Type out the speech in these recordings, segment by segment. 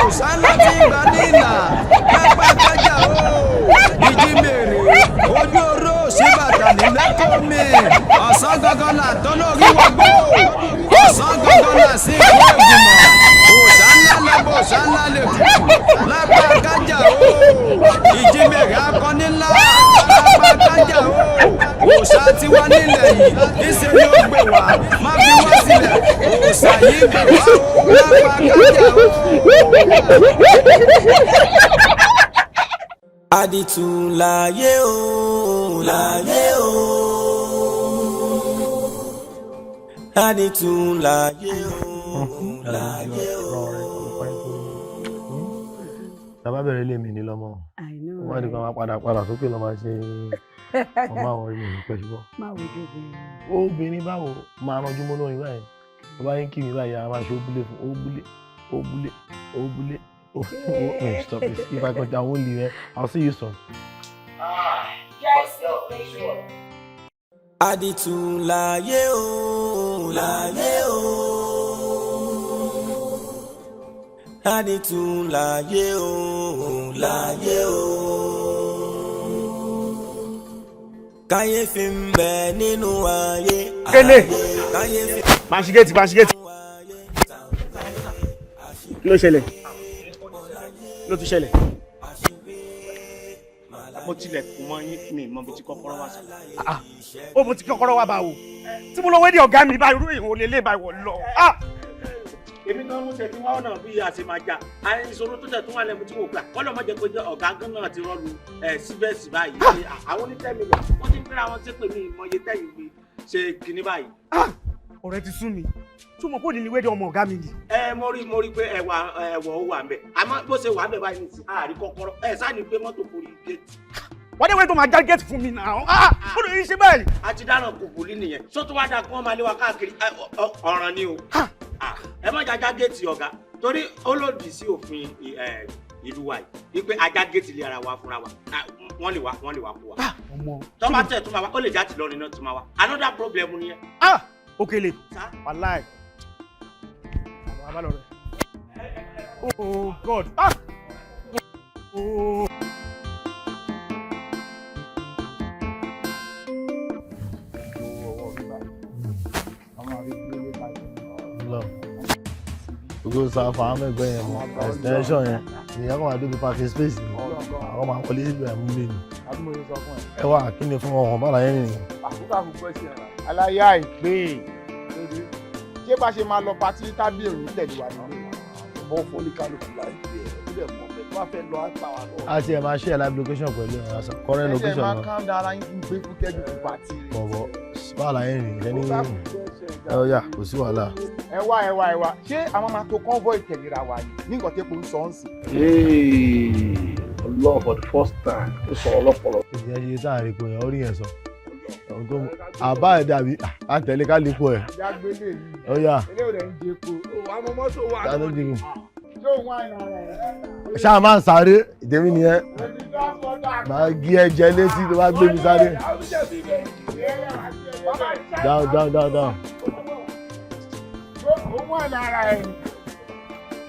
òsánlá tí gbà nílà lápá kájà o ìjímèrè ojú oró síbàtà nílẹ̀ tómi ọ̀sán gangan là tọ́ lórí wọgbó ọ̀sán gangan là sí ìlú ìgbìmọ̀ òsánlá lọ́bọ̀ òsánlá lè tutù lápá kájà o ìjímèrè akọni ńlá lápá kájà o òsà tí wá nílẹ̀ yìí níṣẹ́ ni ó gbé wá má fi wá sílẹ̀ òsà yìí gbé wá o lápá kájà o. Àdìtú láyé o láyé o àdìtú láyé o láyé o. Tàbá bẹ̀rẹ̀ ilé mi ní lọ́mọ wọ́n di kan máa padà sókè lọ́ máa ṣe ọmọ àwọn orí mi pẹ̀lú bọ́. Obìnrin báwo máa ranjú mọ́ lórí báyìí tó bá yín kí mi báyìí a máa ṣe óbúlé fún óbúlé. Oh, stop it. If I got that won't leave, I'll see you soon. Àdìtú láyé o láyé o àdìtú láyé o láyé o kàyéfì ń bẹ nínú ayé. Kele Mashigeti kí ló ṣẹlẹ̀ ló tún ṣẹlẹ̀ mo tilẹ̀ kù mọ́ yín mi mọ́ bí tí kọ́kọ́rọ́ wá sí. Ó mo ti kọ́kọ́rọ́ wá báwo tí mo lọ wé ní ọ̀gá mi báyìí irú ìwò lélẹ̀ báyìí wọ̀ lọ. Èmi náà mo tẹ̀ tí wọ́n náà bí a ṣe máa jà ìṣòro tó tẹ̀ tó wà lẹ́mu tí mo gbà wọ́n lọ́ mọ́ jẹ́ pé ọ̀gá gan náà ti rọ́ọ̀lù síbẹ̀sì báyìí àwọn onítẹ̀mí lọ wọ́n ti pínra wọn sí pé mi ìmọ̀ye tẹ̀yìn mi ṣe kinní báyìí. Ọ̀rẹ́ ti sún mi túmọ̀ kó ní ni wéde ọmọ ọ̀gá mi ni. Mo rí pé ẹ̀wọ̀ ó wà ń bẹ̀ àmọ́ bó ṣe wà ń bẹ̀ báyìí nìsín àárí kọ́kọ́rọ́ sáà ní pé mọ́tò kò rí géètì. Wọ́n dé wé tó máa já géètì fún mi náà ó lè ṣe báyìí. A ti dáná kòkòlì nìyẹn sótú wá dáa kí wọ́n máa lé wa káàkiri ọ̀ràn ni o. Ẹ má já géètì ọ̀gá torí ó lòdì sí òfin ìlú wa yìí wípé ajá géètì lé ara wa fúnra wa wọ́n lè wá kó wa. Tọ́ bá tẹ̀ tó máa wá ó lè já tìlọrin náà tó máa wá another problem nìyẹn. Okele wàláì abalọ rẹ oh God gbogbo sáfà àmẹ́gbẹ́ yẹn mọ́ extension yẹn ìyẹn kọ́ máa dóbi parking space ni àwọn máa wọlé síbẹ̀ mú lé mi ẹ wá kí ni fún ọkàn bá láyé nìyẹn. aláyé àìpé ṣé bá ṣe máa lọ patí tábìlì òní tẹ̀lé wa nílé bọ́ fọ́líkálùkù láìpẹ́ ìbílẹ̀ mọ́ bẹ́ẹ̀ tó bá fẹ́ lọ àgbà wa lọ. a ti ẹ̀ máa ṣe live location pẹ̀lú ẹ̀rọ àṣà current location náà. ẹ máa kán da ara yín fún gbé fún kẹ́jú fún pàtí. bọ̀bọ̀ bá láyé nìyẹn ní ẹ ó yà kò sí wàhálà. ẹ wá ṣé àwọn máa tó convoy tẹ̀léra wa ni ní nǹkan tẹ́pọ̀ ń sọ ń sìn. Allah for the first time ó sọ ọlọ́pọ̀lọ́. ìyẹn ṣe tá à ń rí ipò yẹn ó rí yẹn sọ àbá ẹ̀ dàbí àtẹ̀lé ká lè pọ̀ ẹ̀. ó yà ṣáà máa ń sáré ìdèmí nìyẹn máa gé ẹ̀jẹ̀ létí tó bá gbé mi sáré. down. ó mú ẹ̀ lára ẹ̀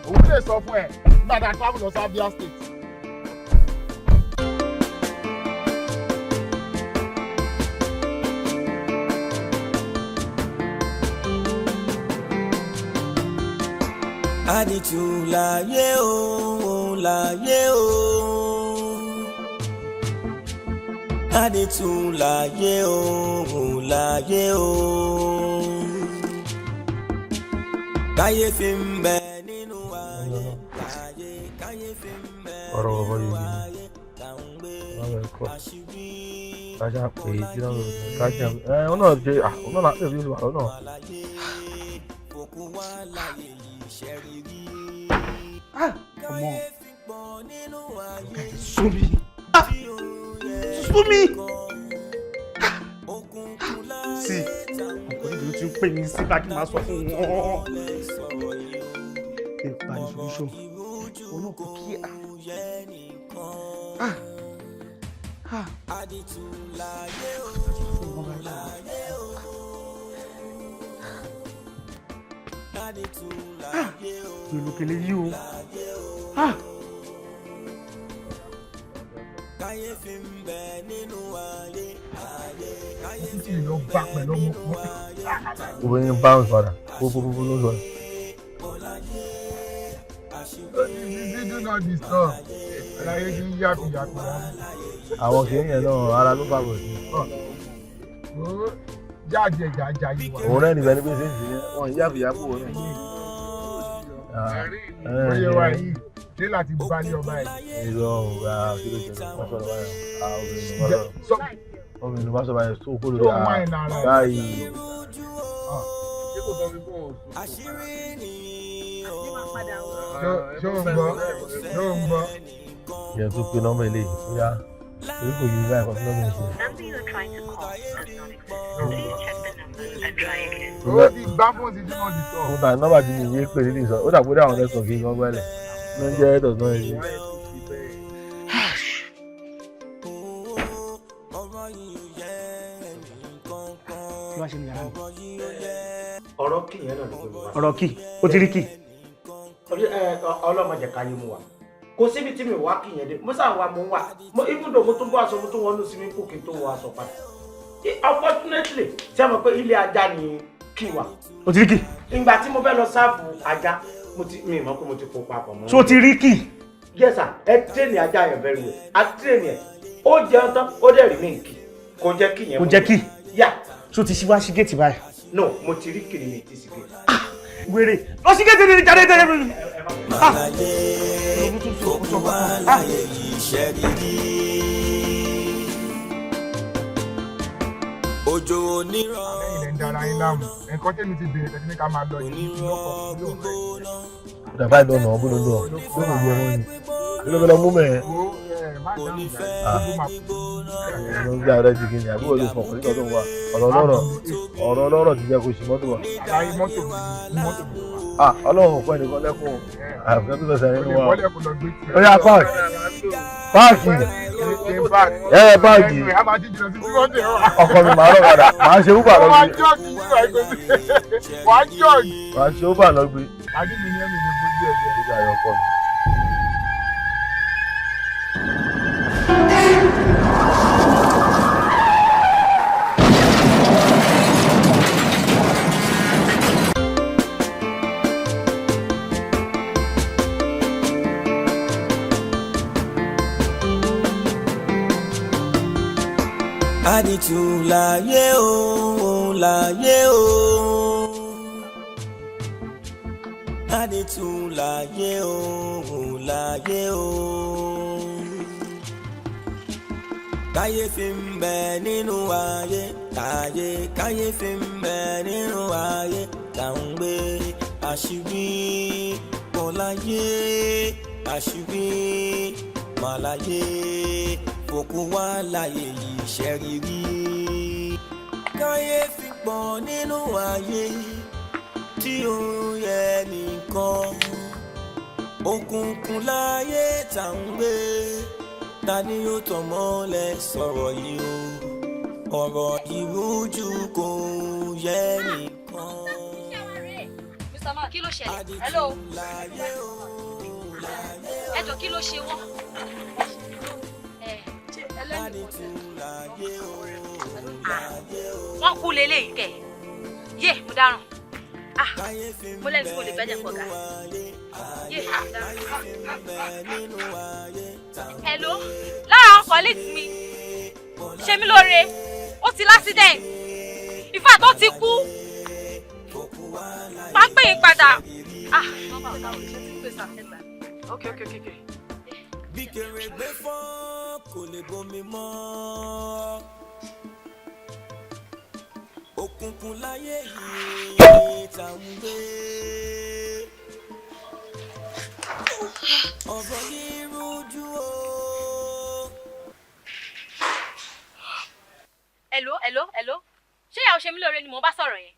òun lè sọ fún ẹ nígbà tá a travel lọ sí Abia State. Àdìtú láyé o láyé o àdìtú láyé o láyé o kàyéfì ń bẹ nínú ayé kàyéfì ń bẹ nínú ayé kàǹgbé àṣírí kájà pé tí náà kájà ọ náà ṣe ọ náà ṣe fi wà lọ́nà. FOKUWALAYE Súnmi sí ọkùnrin ìlú tí ń pè mí sí báàgì máa sọ fún wọn. Ìpa ìṣòṣò olóko kí olùkèlè yìí o Obìnrin bounce padà kókó ló sọ. Do not disturb. Àlàyé kì í yàtọ̀. Àwọn kìíní yẹn náà ara ló bá bọ̀ sí. Jáde ẹ̀jà yìí wà. Òun náà níbẹ̀ ní bí ṣe ń ṣe yẹn wọ́n yàfìyàfò wọn náà. Oye wa yìí dé láti bá ní ọba ẹ̀. Ìlú ọ̀hún ra kí ló ṣe wọ́n sọ̀rọ̀ báyọ̀. Obìnrin ló bá sọ báyọ̀ tó kó lórí báyìí. Ṣé o ń gbọ́? Ìyẹn tó pe nọ́mbà ilé yìí ó yá orí kò yí báyìí kan tí nọ́mbà yìí ṣe. Ó ti gbá fún ti túmọ̀ ti sọ. Nígbà nọ́mbà tí mi yé pè nílì sọ ó dàgbé àwọn nẹ́tọ̀ kí wọ́n gbẹ́lẹ̀ ló ń jẹ́ ẹ̀dọ̀ náà yìí. Ọ̀rọ̀ kì yẹn náà ló gbé mi wá. Ọ̀rọ̀ kì ó ti rí kì. Ọlọ́mọdé káyé mu wa kò síbi tí mi wá kì yẹn dé mo sàn wá mo ń wà even though mo tún bọ́ aṣọ mo tún wọnú swimming pool kí n tó wọ aṣọ padà. Unfortunately ṣé mo pé ilé ajá ni kì wà. O ti rí kì. Ìgbà tí mo fẹ́ lọ sáàbù ajá mi mọ̀ pé mo ti kó papọ̀ mọ́. So ti rí kì. Yes sir, ẹ train ajá yẹn very well. A train yẹn ó jẹun tán ó dẹ̀ remain kì kò jẹ́ kì yẹn. Kò jẹ́ kì. Yà. So ti ṣí wá sí géètì báyìí. No, mo ti rí kì ní mi ti sí géètì. Wèrè lọ sí géètì ní jáde jáde. FOKUWALAYE iṣẹ́ rírí. Òjò onírọ̀ ilẹ̀ ń dára yín láàmú ẹ̀kọ́ tẹ́mi ti bèrè tẹ́tí ní ká máa lọ yìí lọ́kọ̀ Dàbá ìdọ̀nà ọ̀bùn ló lọ ló kò yẹ wọ́n ni ló lọ́ mú mẹ́ẹ̀. Ló ń gbé ààrẹ jìgì ní àbúrò ló fọkàn nígbà tó ń wà ọ̀rọ̀ ọlọ́rọ̀ ti jẹ́ kó sì mọ́tò wà. Ọlọ́run fún ẹnìkan lẹ́kùn àfẹ́ tó fẹsẹ̀ nínú wa. Ó yá páàkì páàkì ọkọ mi máa rọ̀ padà máa ṣe wúbà lọ́gbé. Máa ṣe wúbà lọ́gbé. Ìgbà ayọ̀kọ́ mi. Àdìtú láyé o, láyé o. Àdìtú láyé o, láyé o. Kàyéfì ń bẹ nínú ayé, kàyéfì ń bẹ nínú ayé. Tá ń gbé àṣírí pọ̀ láyé, àṣírí mà láyé. FOKUWALAYE iṣẹ́ rírí. Kàyéfì pọ̀ nínú ayé tí ó yẹ nìkan. Òkùnkùn láyé tá ń gbé. Ta ni ó tàn mọ́lẹ̀ sọ̀rọ̀ yìí o? Ọ̀rọ̀ ìrújú kò yẹ nìkan. Mr. Man, kí ló ṣẹlẹ̀? Hello. Ẹ jọ̀ọ́ kí ló ṣe wọ́n? Wọ́n kú leléyìí kẹ̀. Yé, mo dáràn. Mo lẹ́nu tí mo lè gbẹ́jẹ̀ pọ̀ ga. Yé, mo dáràn. Hello, lára àwọn colleagues mi. Ṣé mi lóore? Ó ti l'accident. In fact, ó ti kú. Máa pè yín padà. Nọ́mbà ọ̀gá òní ṣe ti pè sàfẹ́gbà. Okay. Bí kèrègbè fọ́ kò lè bomi mọ́. Òkùnkùn láyé yìí tá ń gbé. Ọ̀rọ̀ yìí rújú o. Hello. Ṣé ìyàwó ṣe mí lóore ni mo bá sọ̀rọ̀ yẹn?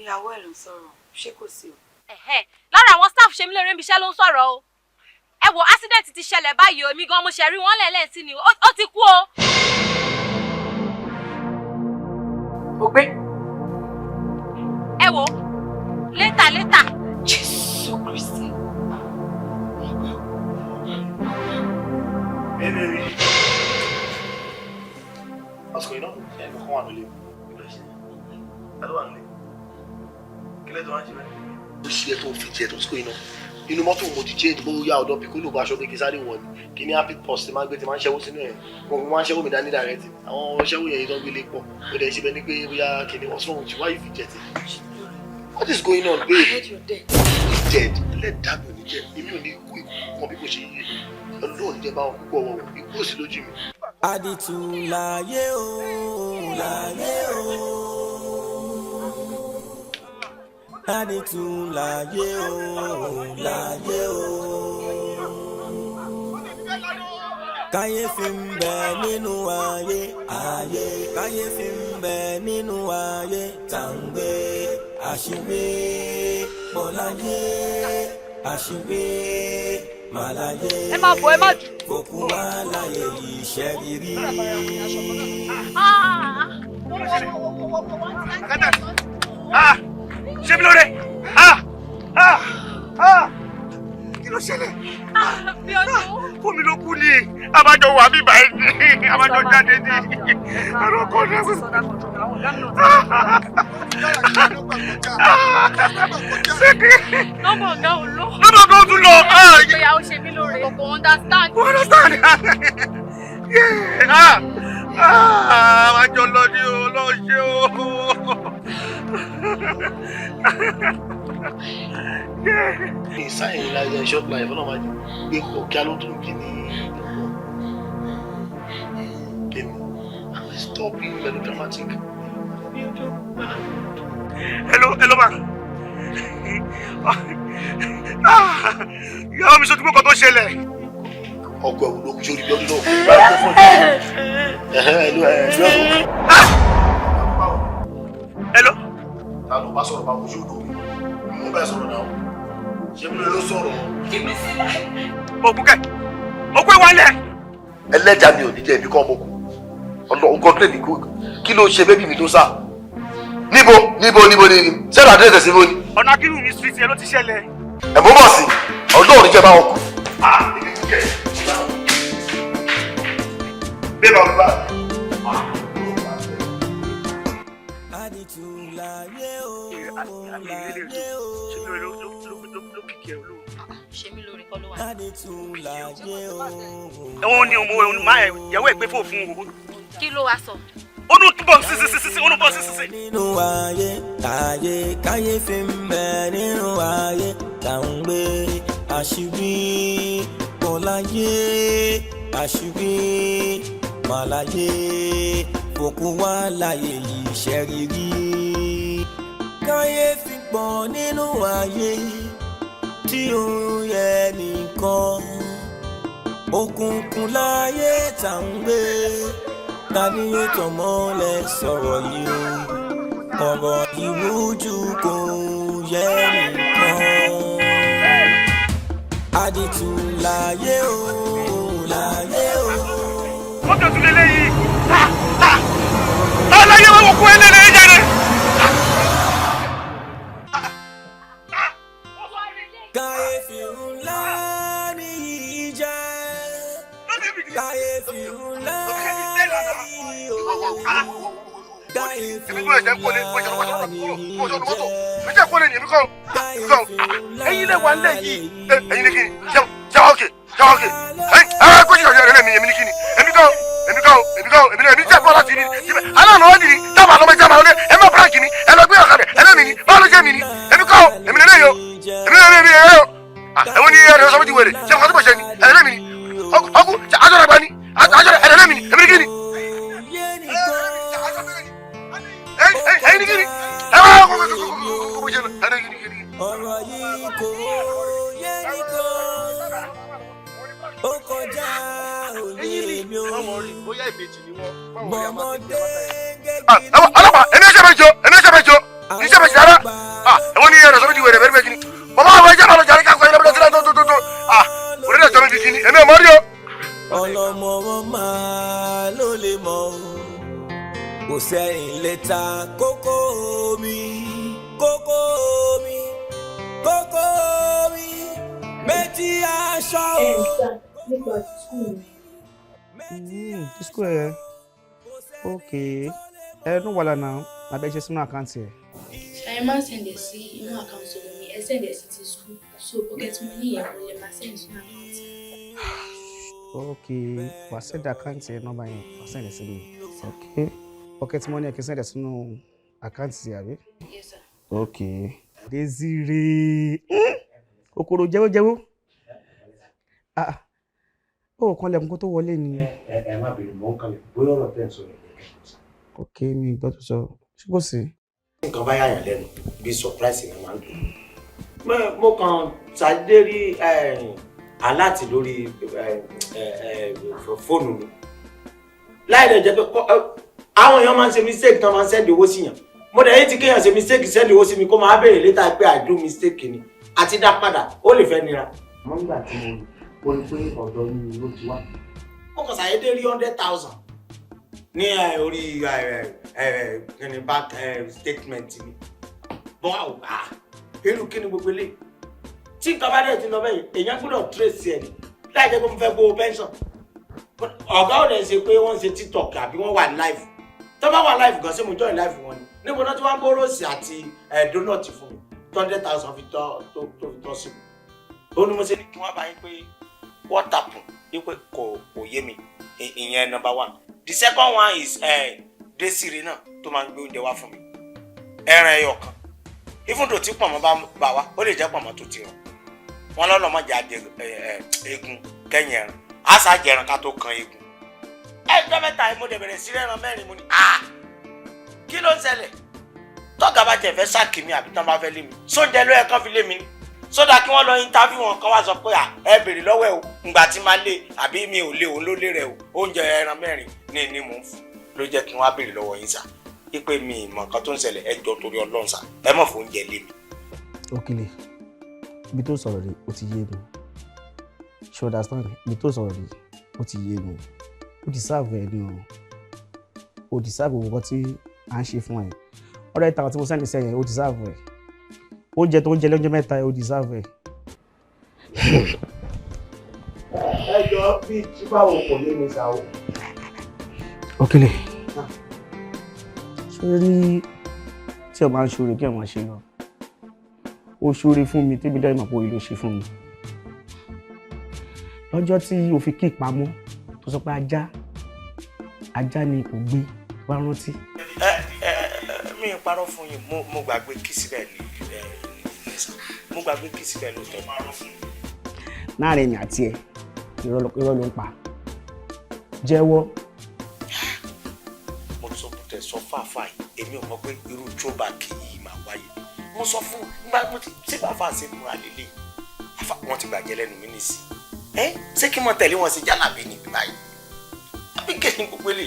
Ìyàwó ẹ̀ ló ń sọ̀rọ̀, ṣé kò sí o? Lára àwọn staff ṣe mí lóore níbi iṣẹ́ ló ń sọ̀rọ̀ o. Ẹ wo accident ti ṣẹlẹ̀ báyìí o, èmi gan mo ṣe rí wọn lẹ́lẹ́sí ni ó ti kú o. Ó gbé. Ẹ wo later. Jésù Kristi. Baby. What's going on? Yeah, come on, William. Hello, Anike. Kile do anji báyìí. Ó ṣe tó fi jẹ tó siko ina. Inú mọ́tò mo ti change bo ya ọ̀dọ̀ Piccolo ba aṣọ be kisari won ni. Kíni happy post ti ma gbe ti ma ṣẹ́wó sínú ẹ̀. Mo ma ṣẹ́wó mi dání direct. Àwọn ṣẹ́wó yẹn don gbélé pọ̀. Ó dẹ̀ ṣe be ni pé bóyá kíni what's wrong with you? Why you fi jet it? What is going on, babe? I heard you're dead. Dead. Let that be dead. Èmi ò ní kú ikú kan bí kò ṣe yẹ. Ọlọ́run jẹ́ bá wọn púpọ̀ wọ̀ ikú sí lójú mi. Àdìtú láyé o, láyé o. Àdìtú láyé o, láyé o. Kàyéfì ń bẹ nínú ayé, ayé. Kàyéfì ń bẹ nínú ayé, tàǹgbé. Àṣìwé bọ́láyé, àṣìwé màláyé. Ẹ má bọ̀, ẹ má jù. Fòkúwàláyé iṣẹ́ rírí. Ṣé mi lóore? Kí ló ṣẹlẹ̀? Bí ọdún. Fún mi ló kú ni. Abájọ wà bí báyìí ni. Abájọ jáde ní. Ẹ̀rọ kọ́ ní ẹ̀kọ́. Ṣéke. Nọ́mbà ọ̀gá ò lọ. Nọ́mbà ọ̀gá ò tún lọ. Ìgbéyàwó ṣe mí lóore. Kò understand. Kò understand. Abájọ lọ ní o, lọ ṣe o. Inside like a short life, no matter. We go Kalotun Kini. Stop being melodramatic. Hello, ma. Ìyá mi sọ tí kò tó ṣẹlẹ̀. Ọkọ ẹ̀ ló kú sórí bí ọdún náà. Hello. Ta ló bá sọ̀rọ̀ bá kú sórí omi? Mo bá sọ̀rọ̀ náà. Ṣé mi ló sọ̀rọ̀? Ògùnkẹ́, ògùn ìwálẹ̀. Ẹlẹ́jà mi ò ní jẹ́ ibi kan ọmọkùn. Ọlọ́run kílẹ̀ mi kí ló ṣe bébí mi tó sá? Níbo ni sẹ́lá dẹ́sẹ̀ sí bó ni? Ọ̀nà Akínú mi street yẹn ló ti ṣẹlẹ̀. Ẹ̀ mọ́ bọ̀ sí, Ọlọ́run ní jẹ́ bá wọn kú. Èmi kú kẹ̀. Bébà mi bá. Àdìtú láyé o, láyé o. Ṣé mi lóore kọ́ ló wà? Àdìtú láyé o. Ẹ̀wọ̀n ni òun máa ìyàwó ẹ̀ gbé fò fún o. Kí ló wá sọ? Ó ní túbọ̀ sísísísí, ó ní bọ̀ sísísí. Nínú ayé, ayé, kàyéfì ń bẹ nínú ayé, tàǹgbé. Àṣìwí bọ́láyé, àṣìwí màláyé. Fòkúwàláyé iṣẹ́ rírí. Kàyéfì pọ̀ nínú ayé tí ó yẹ nìkan. Òkùnkùn láyé tàǹgbé. Ta ni yóò tàn mọ́lẹ̀ sọ̀rọ̀ yìí o? Ọ̀rọ̀ ìrújú kò yẹ nìkan. Àdìtú láyé o, láyé o. Mọ́tò tún lé léyìí. Aláyé wọn kú ẹlẹ́lẹ́ jáde. Kàyéfì ńlá ni yìí jẹ́. Kàyéfì ńlá ni yìí o. Kàyéfì ńlá ni yìí jẹ́. Ẹ̀yin lè wà nílẹ̀ yìí. Ẹ̀yin ní kíni? Ṣé wá òkè? Ṣé wá òkè? Kó ṣe ọ̀rẹ́ rẹ̀ mi, èmi ní kíni? Èmi kọ́ jẹ́ bọ́ láti ní. Aláàánú wọ́n dìrí, tábà lọ́mọ ìjà máa ń lé. Ẹ má bíráǹkì ni, ẹ lọ gbé ọ̀kadà, ẹ lẹ́mi ni, báwo ló jẹ́ mi ni? Èmi kọ́, èmi lè léyìí o. Èmi lè léyìí o. Ẹ̀wọ̀n ni ẹ̀rọ sọ́mọ́tì wèrè, ṣé kò tó bọ̀ ṣe ni? Ẹ lẹ́mi ni. Ọkú, àjọ̀rọ̀ ẹ̀gbá ni, àjọ̀rọ̀ ẹ lẹ́mi ni, èmi ní kíni? Ẹ̀yin ní kíni? Ẹ wá kó ṣe lọ, ẹ ní kíni? Ọ̀rọ̀ yìí kò yẹ nìkan. Ó kọjá òye mi ò. Mọ̀mọ́dé gẹ́gẹ́. Ọlọ́pàá, ẹni ẹ̀ṣẹ̀ bẹ̀ jọ, iṣẹ́ bẹ̀ jara. Ẹ̀wọ̀n ni ẹ̀rọ sọ́mọ́tì wèrè bẹ́ẹ̀ kíni? Bàbá àwọn ẹ̀jẹ̀ máa lọ jàre káàkiri ẹ̀rọ sílẹ̀ tó. Orí ẹ̀jọ̀ mi bí kíni? Èmi ò mọ̀ rí o. Ọlọ́mọ wọn máa ló lè mọ̀ o. Kò sẹ́yìn lè ta kókó mi. Méjì aṣọ o. Nípa skul School ẹ. Okay. No wala now. My best is no account here. I man send the see no account so me. I send the city school. So pocket money here for the send no account. Okay. I send the account here no buy. I send the see. Okay. Pocket money I can send the no account here, abi? Yes sir. Okay. Desire. Okoro jewo. Oh, kan le nǹkan tó wọlé ni. Ẹ má bínú mo kan le bóyá ọ̀rọ̀ tẹ́ sọ yẹn. Okay, mi gbọ́ tó sọ. Ṣé kò sí? Nǹkan bá yàyàn lẹ́nu bí surprise ni máa ń dùn. Mo kàn ṣàdédé rí aláàtì lórí fóònù mi. Láì lè jẹ́ pé àwọn èèyàn máa ń ṣe mistake tán máa ń send owó sí yàn. Mo dẹ̀ yín ti kéèyàn ṣe mistake send owó sí mi kó máa béèrè later pé I do mistake ni. Àti dá padà ó lè fẹ́ nira. Mo nígbà tí mo rí pé ọ̀dọ̀ mi ló ti wá. Mo kàn ṣàdédé rí 100,000 ní orí ní bank statement mi. Bọ́wá irú kí ni gbogbo eléyìí? Tí nǹkan bá dẹ̀ ti lọ bẹ́yìn, èèyàn gbọ́dọ̀ trace ẹ̀ ní. Láì jẹ́ pé mo fẹ́ gbowó pension. Ọ̀gá ò lè ṣe pé wọ́n ń ṣe TikTok àbí wọ́n wà live. Tó bá wà live gan ṣé mo join live wọn ni. Níbo náà tí wọ́n ń bó rọ́ọ̀sì àti donut fún mi. 200,000 fi tọ́ sí mi. Ó ní mo ṣe ní kí wọ́n bá yín pé what happen? Wípé kò yé mi. Ìyẹn number one. The second one is Desire náà tó máa ń gbé oúnjẹ wá fún mi. Ẹran ẹyọ kan. Even though tí pọ̀nmọ́ bá bà wá, ó lè jẹ́ pọ̀nmọ́ tó ti rọ̀. Wọ́n lọ́nà mọ́ jẹ́ egun kẹ́yìn ẹran. A sá jẹ ẹran ká tó kan egun. Ẹjọ́ mẹ́ta mo dẹ̀ bẹ̀rẹ̀ sí ẹran mẹ́rin mo ní kí ló ń ṣẹlẹ̀? Tọ́gà bá jẹ́ fẹ́ sáàkì mi àbí tán bá fẹ́ lé mi. Sóúnjẹ ló yẹ kán fi lé mi ní. Sódà kí wọ́n lọ interview wọn kan wá sọ pé ẹ bèrè lọ́wọ́ ẹ o ngbà tí máa lé àbí mi ò lé òun ló lé rẹ o oúnjẹ ẹran mẹ́rin ní mò ń fún ló jẹ́ kí wọ́n á bèrè lọ́wọ́ yín sà pípé mi ìmọ̀ nǹkan tó ń ṣẹlẹ̀ ẹ jọ torí Ọlọ́run sà ẹ mọ̀ fún oúnjẹ lé mi. Òkèlè ibi tó sọ̀rọ̀ rẹ̀ ó ti yé mi ṣe understand ibi tó sọ̀rọ̀ rẹ̀ ó ti yé mi ó ti sáàbù ẹ ní o ó ti sáàbù nǹkan tí à ń ṣe fún ẹ ọ̀rẹ́ ìtàn tí mo sẹ́ni sẹ́yìn ó ti sáàbù ẹ oúnjẹ tó ń jẹ lọ́jọ́ mẹ́ta ó deserve ẹ̀. Ẹ jọ bí báwo kò lé mi sá o. Òkèlè sórí tí o máa ń ṣoore kí o máa ṣe lọ o ṣoore fún mi tẹ́bí dá ìmọ̀ pé o lè ṣe fún mi lọ́jọ́ tí o fi kí ìpamọ́ tó sọ pé ajá ni kò gbé wá rántí. Mi ò parọ́ fún yín mo gbàgbé kí síbẹ̀ ní mo gbàgbé kí síbẹ̀ ló tọ́ parọ́ fún yín. Láàrin mi àti ẹ irọ́ ló ń pa jẹ́wọ́. Mo sọ pé tẹ sọ fàáfàá yìí èmi ò mọ̀ pé irú throwback yìí máa wáyé mo sọ fún nígbà mo ti ṣé bàbá ṣe múra lélẹ̀ wọ́n ti gbàjẹ́ lẹ́nu mi nìsí ṣé kí n mọ tẹ̀lé wọn sí jálàbí ní báyìí àbí kẹ́hìn gbogbo lè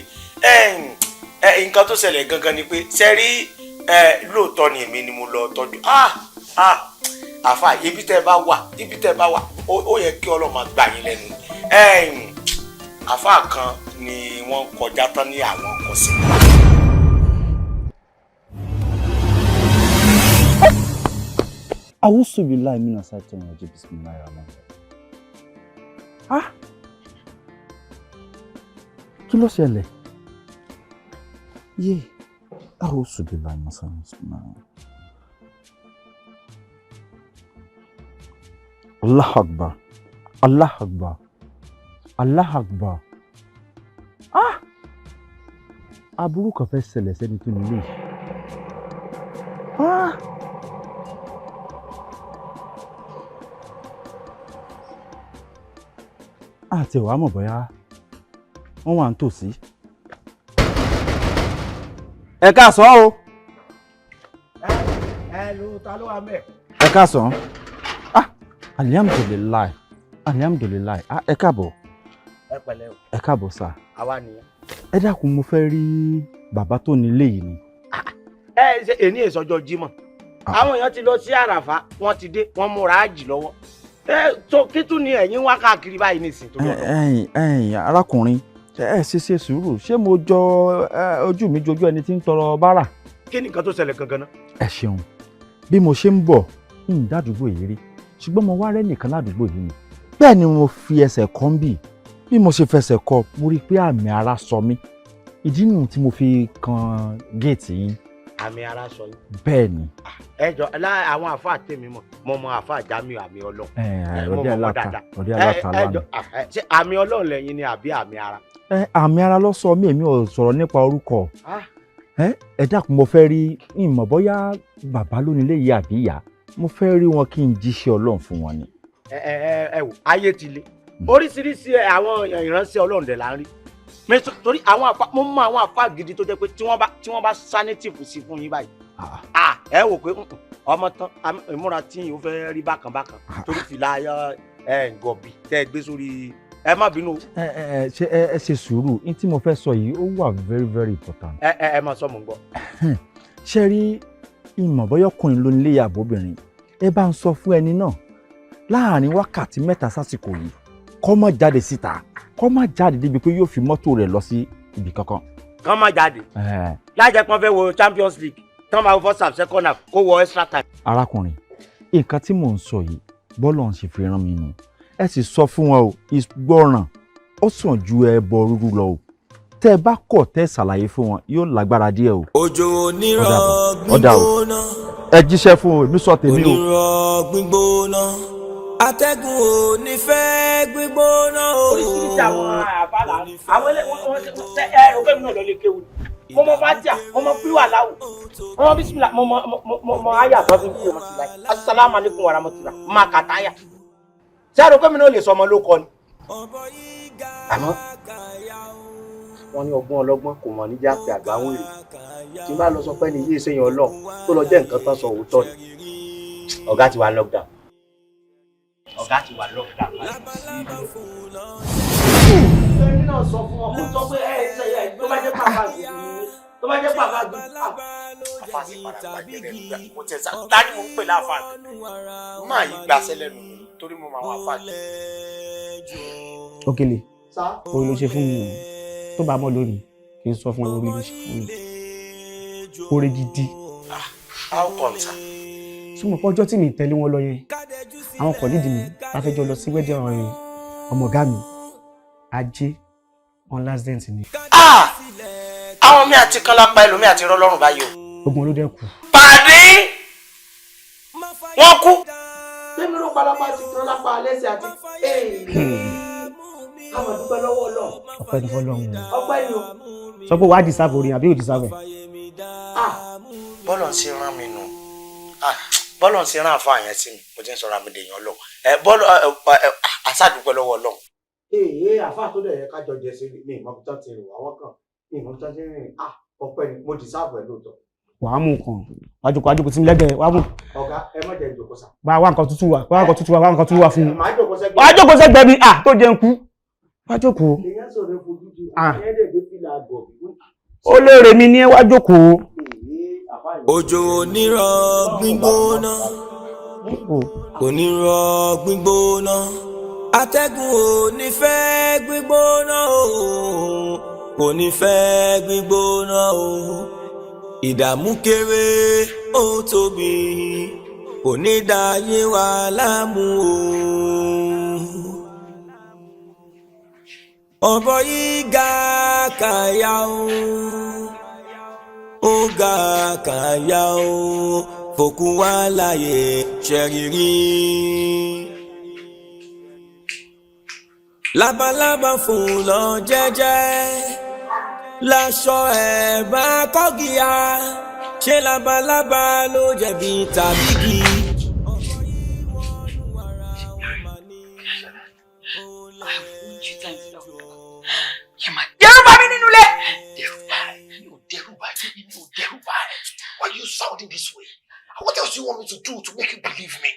nǹkan tó ṣẹlẹ̀ gangan ni pé ṣe rí lóòótọ́ ni èmi ni mo lọ tọ́jú àfà ibi tẹ́ bá wà ó yẹ kí Ọlọ́run máa gbà yín lẹ́nu àfà kan ni wọ́n kọjá tán ní àwọn kan sí. Awusu billahi mina saitan rajim bismillahir rahmanir rahim. Kí ló ṣẹlẹ̀? Ye. Awusu billahi mina saitan rajim. Allah Akbar. Allah Akbar. Allah Akbar. Aburú kan fẹ́ ṣẹlẹ̀ sẹ́ni tó nílé. Àti wàá mọ̀ bóyá wọ́n wà nítòsí. Ẹ káàsán o. Ló ta ló wà ńbẹ̀. Ẹ káàsán. Alhamdulillah. Alhamdulillah. Ẹ káàbọ̀. Ẹ pẹ̀lẹ́ o. Ẹ káàbọ̀ sà. Àwa nìyẹn. Ẹ dákun mo fẹ́ rí bàbá tó nílé yìí ni. Ṣe èní ìsọjọ́ Jímọ̀. Àwọn èèyàn ti lọ sí Àràfá, wọ́n ti dé, wọ́n múra ájì lọ́wọ́. So kí tún ni ẹ̀yin wá káàkiri báyìí nìsín tó lọ. Ẹ̀yin arákùnrin, ṣe sùúrù, ṣé mo jọ ojú mi jojú ẹni tí ń tọrọ bárà? Kí ni nǹkan tó ṣẹlẹ̀ gangan náà? Ẹ ṣeun. Bí mo ṣe ń bọ̀, ń dádùúgbò yìí rí. Ṣùgbọ́n mo wá rẹ́ nìkan ládùúgbò yìí ni. Bẹ́ẹ̀ ni mo fi ẹsẹ̀ kan bì bí mo ṣe fẹsẹ̀ kọ mo rí pé àmì ara sọ mí ìdí nù tí mo fi kan géètì yín. Àmì ara sọ yín. Bẹ́ẹ̀ ni. Ẹ jọ àwọn àfáà tèmi mọ̀ mo mọ àfáà Jamiu àmì Ọlọ́run. Ọdẹ aláta lánàá. Ṣé àmì Ọlọ́run lẹ́yìn ni àbí àmì ara? Àmì ara ló sọ mí èmi ò sọ̀rọ̀ nípa orúkọ. Ẹ dákun mo fẹ́ rí ìmọ̀ bóyá bàbá lónìí lè yí àbí ìyá mo fẹ́ rí wọn kí n jíṣẹ́ Ọlọ́run fún wọn ni. Ẹ wò ayé ti le oríṣiríṣi àwọn ìránṣẹ́ Ọlọ́run dẹ̀ là ń rí torí mo mọ àwọn àfáà gidi tó jẹ́ pé tí wọ́n bá sanitive sí fún yín báyìí ẹ wò pé ọmọ tán ìmúra tí yìí ó fẹ́ rí bákan torí fìlà gọ̀bì tẹ́ ẹ gbé sórí ẹ má bínú. ẹ ṣe sùúrù ní tí mo fẹ́ sọ yìí ó wà very very important. ẹ máa sọ mò ń gbọ́. ṣe rí ìmọ̀ bọ́yọ̀ ọkùnrin ló nílé ìyàbọ̀ obìnrin ẹ bá ń sọ fún ẹni náà láàrin wákàtí 3 sásìkò yìí kó má jáde síta kó má jáde débi pé yóò fi mọ́tò rẹ̀ lọ sí ibì kankan. kó má jáde lájẹ pọn fẹ́ wo Champions League tán máa wo first half second half kó wọ extra time. arákùnrin nǹkan tí mò ń sọ yìí bọ́ọ̀lù ń ṣe fi rán mi nù ẹ sì sọ fún wọn o ìgbọràn ó sàn ju ẹbọ rúrú lọ o tẹ́ ẹ bá kọ̀ tẹ́ ṣàlàyé fún wọn yóò lágbára díẹ̀ o. òjò onírọ̀ gbígbóná ẹ jíṣẹ́ fún o èmi sọ tèmi o. onírọ̀ gbígbóná atẹ́gùn ò ní fẹ́ gbígbóná o. oríṣiríṣi àwọn àbálà àwọn ẹlẹ́wọ̀n ẹ ọgbẹ́ mi náà lọ lè kéwù mo mọ fàájà mo mọ píwà láwù mo mọ bísímìlà mo mọ ayé àtọ́jú bí mo ti láyé asálàmù alaykum wa rahmatullah máa kàtáyà ṣé àrò gómìnà lè sọ ọmọ ló kọ ni. àmọ́ wọ́n ní ọgbọ́n ọlọ́gbọ́n kò mọ̀ níjà pé àgbà ń wèrè tí n bá lọ sọ pé ní ilé ìṣẹ́yìn ọlọ́run tó lọ jẹ́ nǹkan tán sọ òótọ́ ni ọ̀gá ti wà lockdown. ọ̀gá ti wà lockdown. èmi náà sọ fún ọkọ sọ pé ẹ ṣe ẹ tó bá jẹ́ pàpà gbùgbù tó bá jẹ́ pàpà gbùgbù àpá sí padà bàjẹ́ rẹ̀ mo tẹ̀ sá dání mo ń pè láàfà máa yí gbàṣẹ́ lẹ́nu torí mo máa wà fà jẹ́. Òkèlè orí ló ṣe fún mi tó bá mọ̀ lónìí kì í sọ fún orí ló ṣe fún mi orí gidi. how come sir. súnmọ́ pọ́jọ́ tí mi tẹ̀lé wọn lọ yẹn àwọn kọ̀lídì mi láfẹ́jọ́ lọ sí wẹ́dẹ̀ ọmọ ọ̀gá mi ajé on last dent ni. àwọn mi àti kan lápá ẹlòmí àti rọlọ́run báyìí o. ogun olóde kù. pàdé wọn kú. tẹ́mi ló palapa ti kan lápá lẹ́sẹ̀ àti àwọn dúpẹ́ lọ́wọ́ Ọlọ́run. ọpẹ́ ní fọ́lọ́run. ọpẹ́ ni o. sọ pé wàá dìsáàbù orin àbí ò dìsáàbù ẹ̀. bọ́lọ̀ ń ṣe rán mi nù bọ́lọ̀ ń ṣe rán àfa yẹn sí mi mo ti ń sọ̀rọ̀ àmì dèèyàn lọ bọ́lọ̀ àṣàdúpẹ́ lọ́wọ́ Ọlọ́run. àfa tó dẹ̀ yẹ ká jọ jẹ sí mi ìmọ̀ bí tán ti rìn àwọn kan mi ìmọ̀ bí tán ti rìn ọpẹ́ ni mo dìsáàbù ẹ̀ lóòótọ́. wàá mú nǹkan wájú tí mi lẹ́gbẹ̀ẹ́ wàá mú. ọ̀gá ẹ má jẹ́ ìjòkó sà. bá wá nǹkan tútù wá wá nǹkan tútù wá wá nǹkan tútù wá fún mi. màá jókòó sẹ́gbẹ̀ẹ́. wàá jókòó sẹ́gbẹ̀ẹ́ mi tó jẹun kú. wá jókòó. èèyàn sọ̀rọ̀ fojú ju ẹ̀ẹ́dẹ̀ẹ́dẹ́ fìlà àgọ̀. ó léèrè mi ní ẹ wá jókòó. òjò onírọ̀ gbígbóná onírọ̀ gbígbóná atẹ́gùn ò ní fẹ́ gbígbóná o kò ní fẹ́ gbígbóná o ìdààmú kéré ó tóbi kò ní dáyé wa láàmú o ọ̀bọ yìí ga kàyà ó ga kàyà ó FOKUWALAYE ṣẹ̀rírí. Labalábá fún lọ jẹ́jẹ́ láṣọ ẹ̀ bá kọ́gìyà ṣé labalábá ló jẹ̀bi tàbí kì í. Dẹ́rùbà mi nínú ilé. Dẹ́rùbà why are you sounding this way? What else do you want me to do to make you believe me?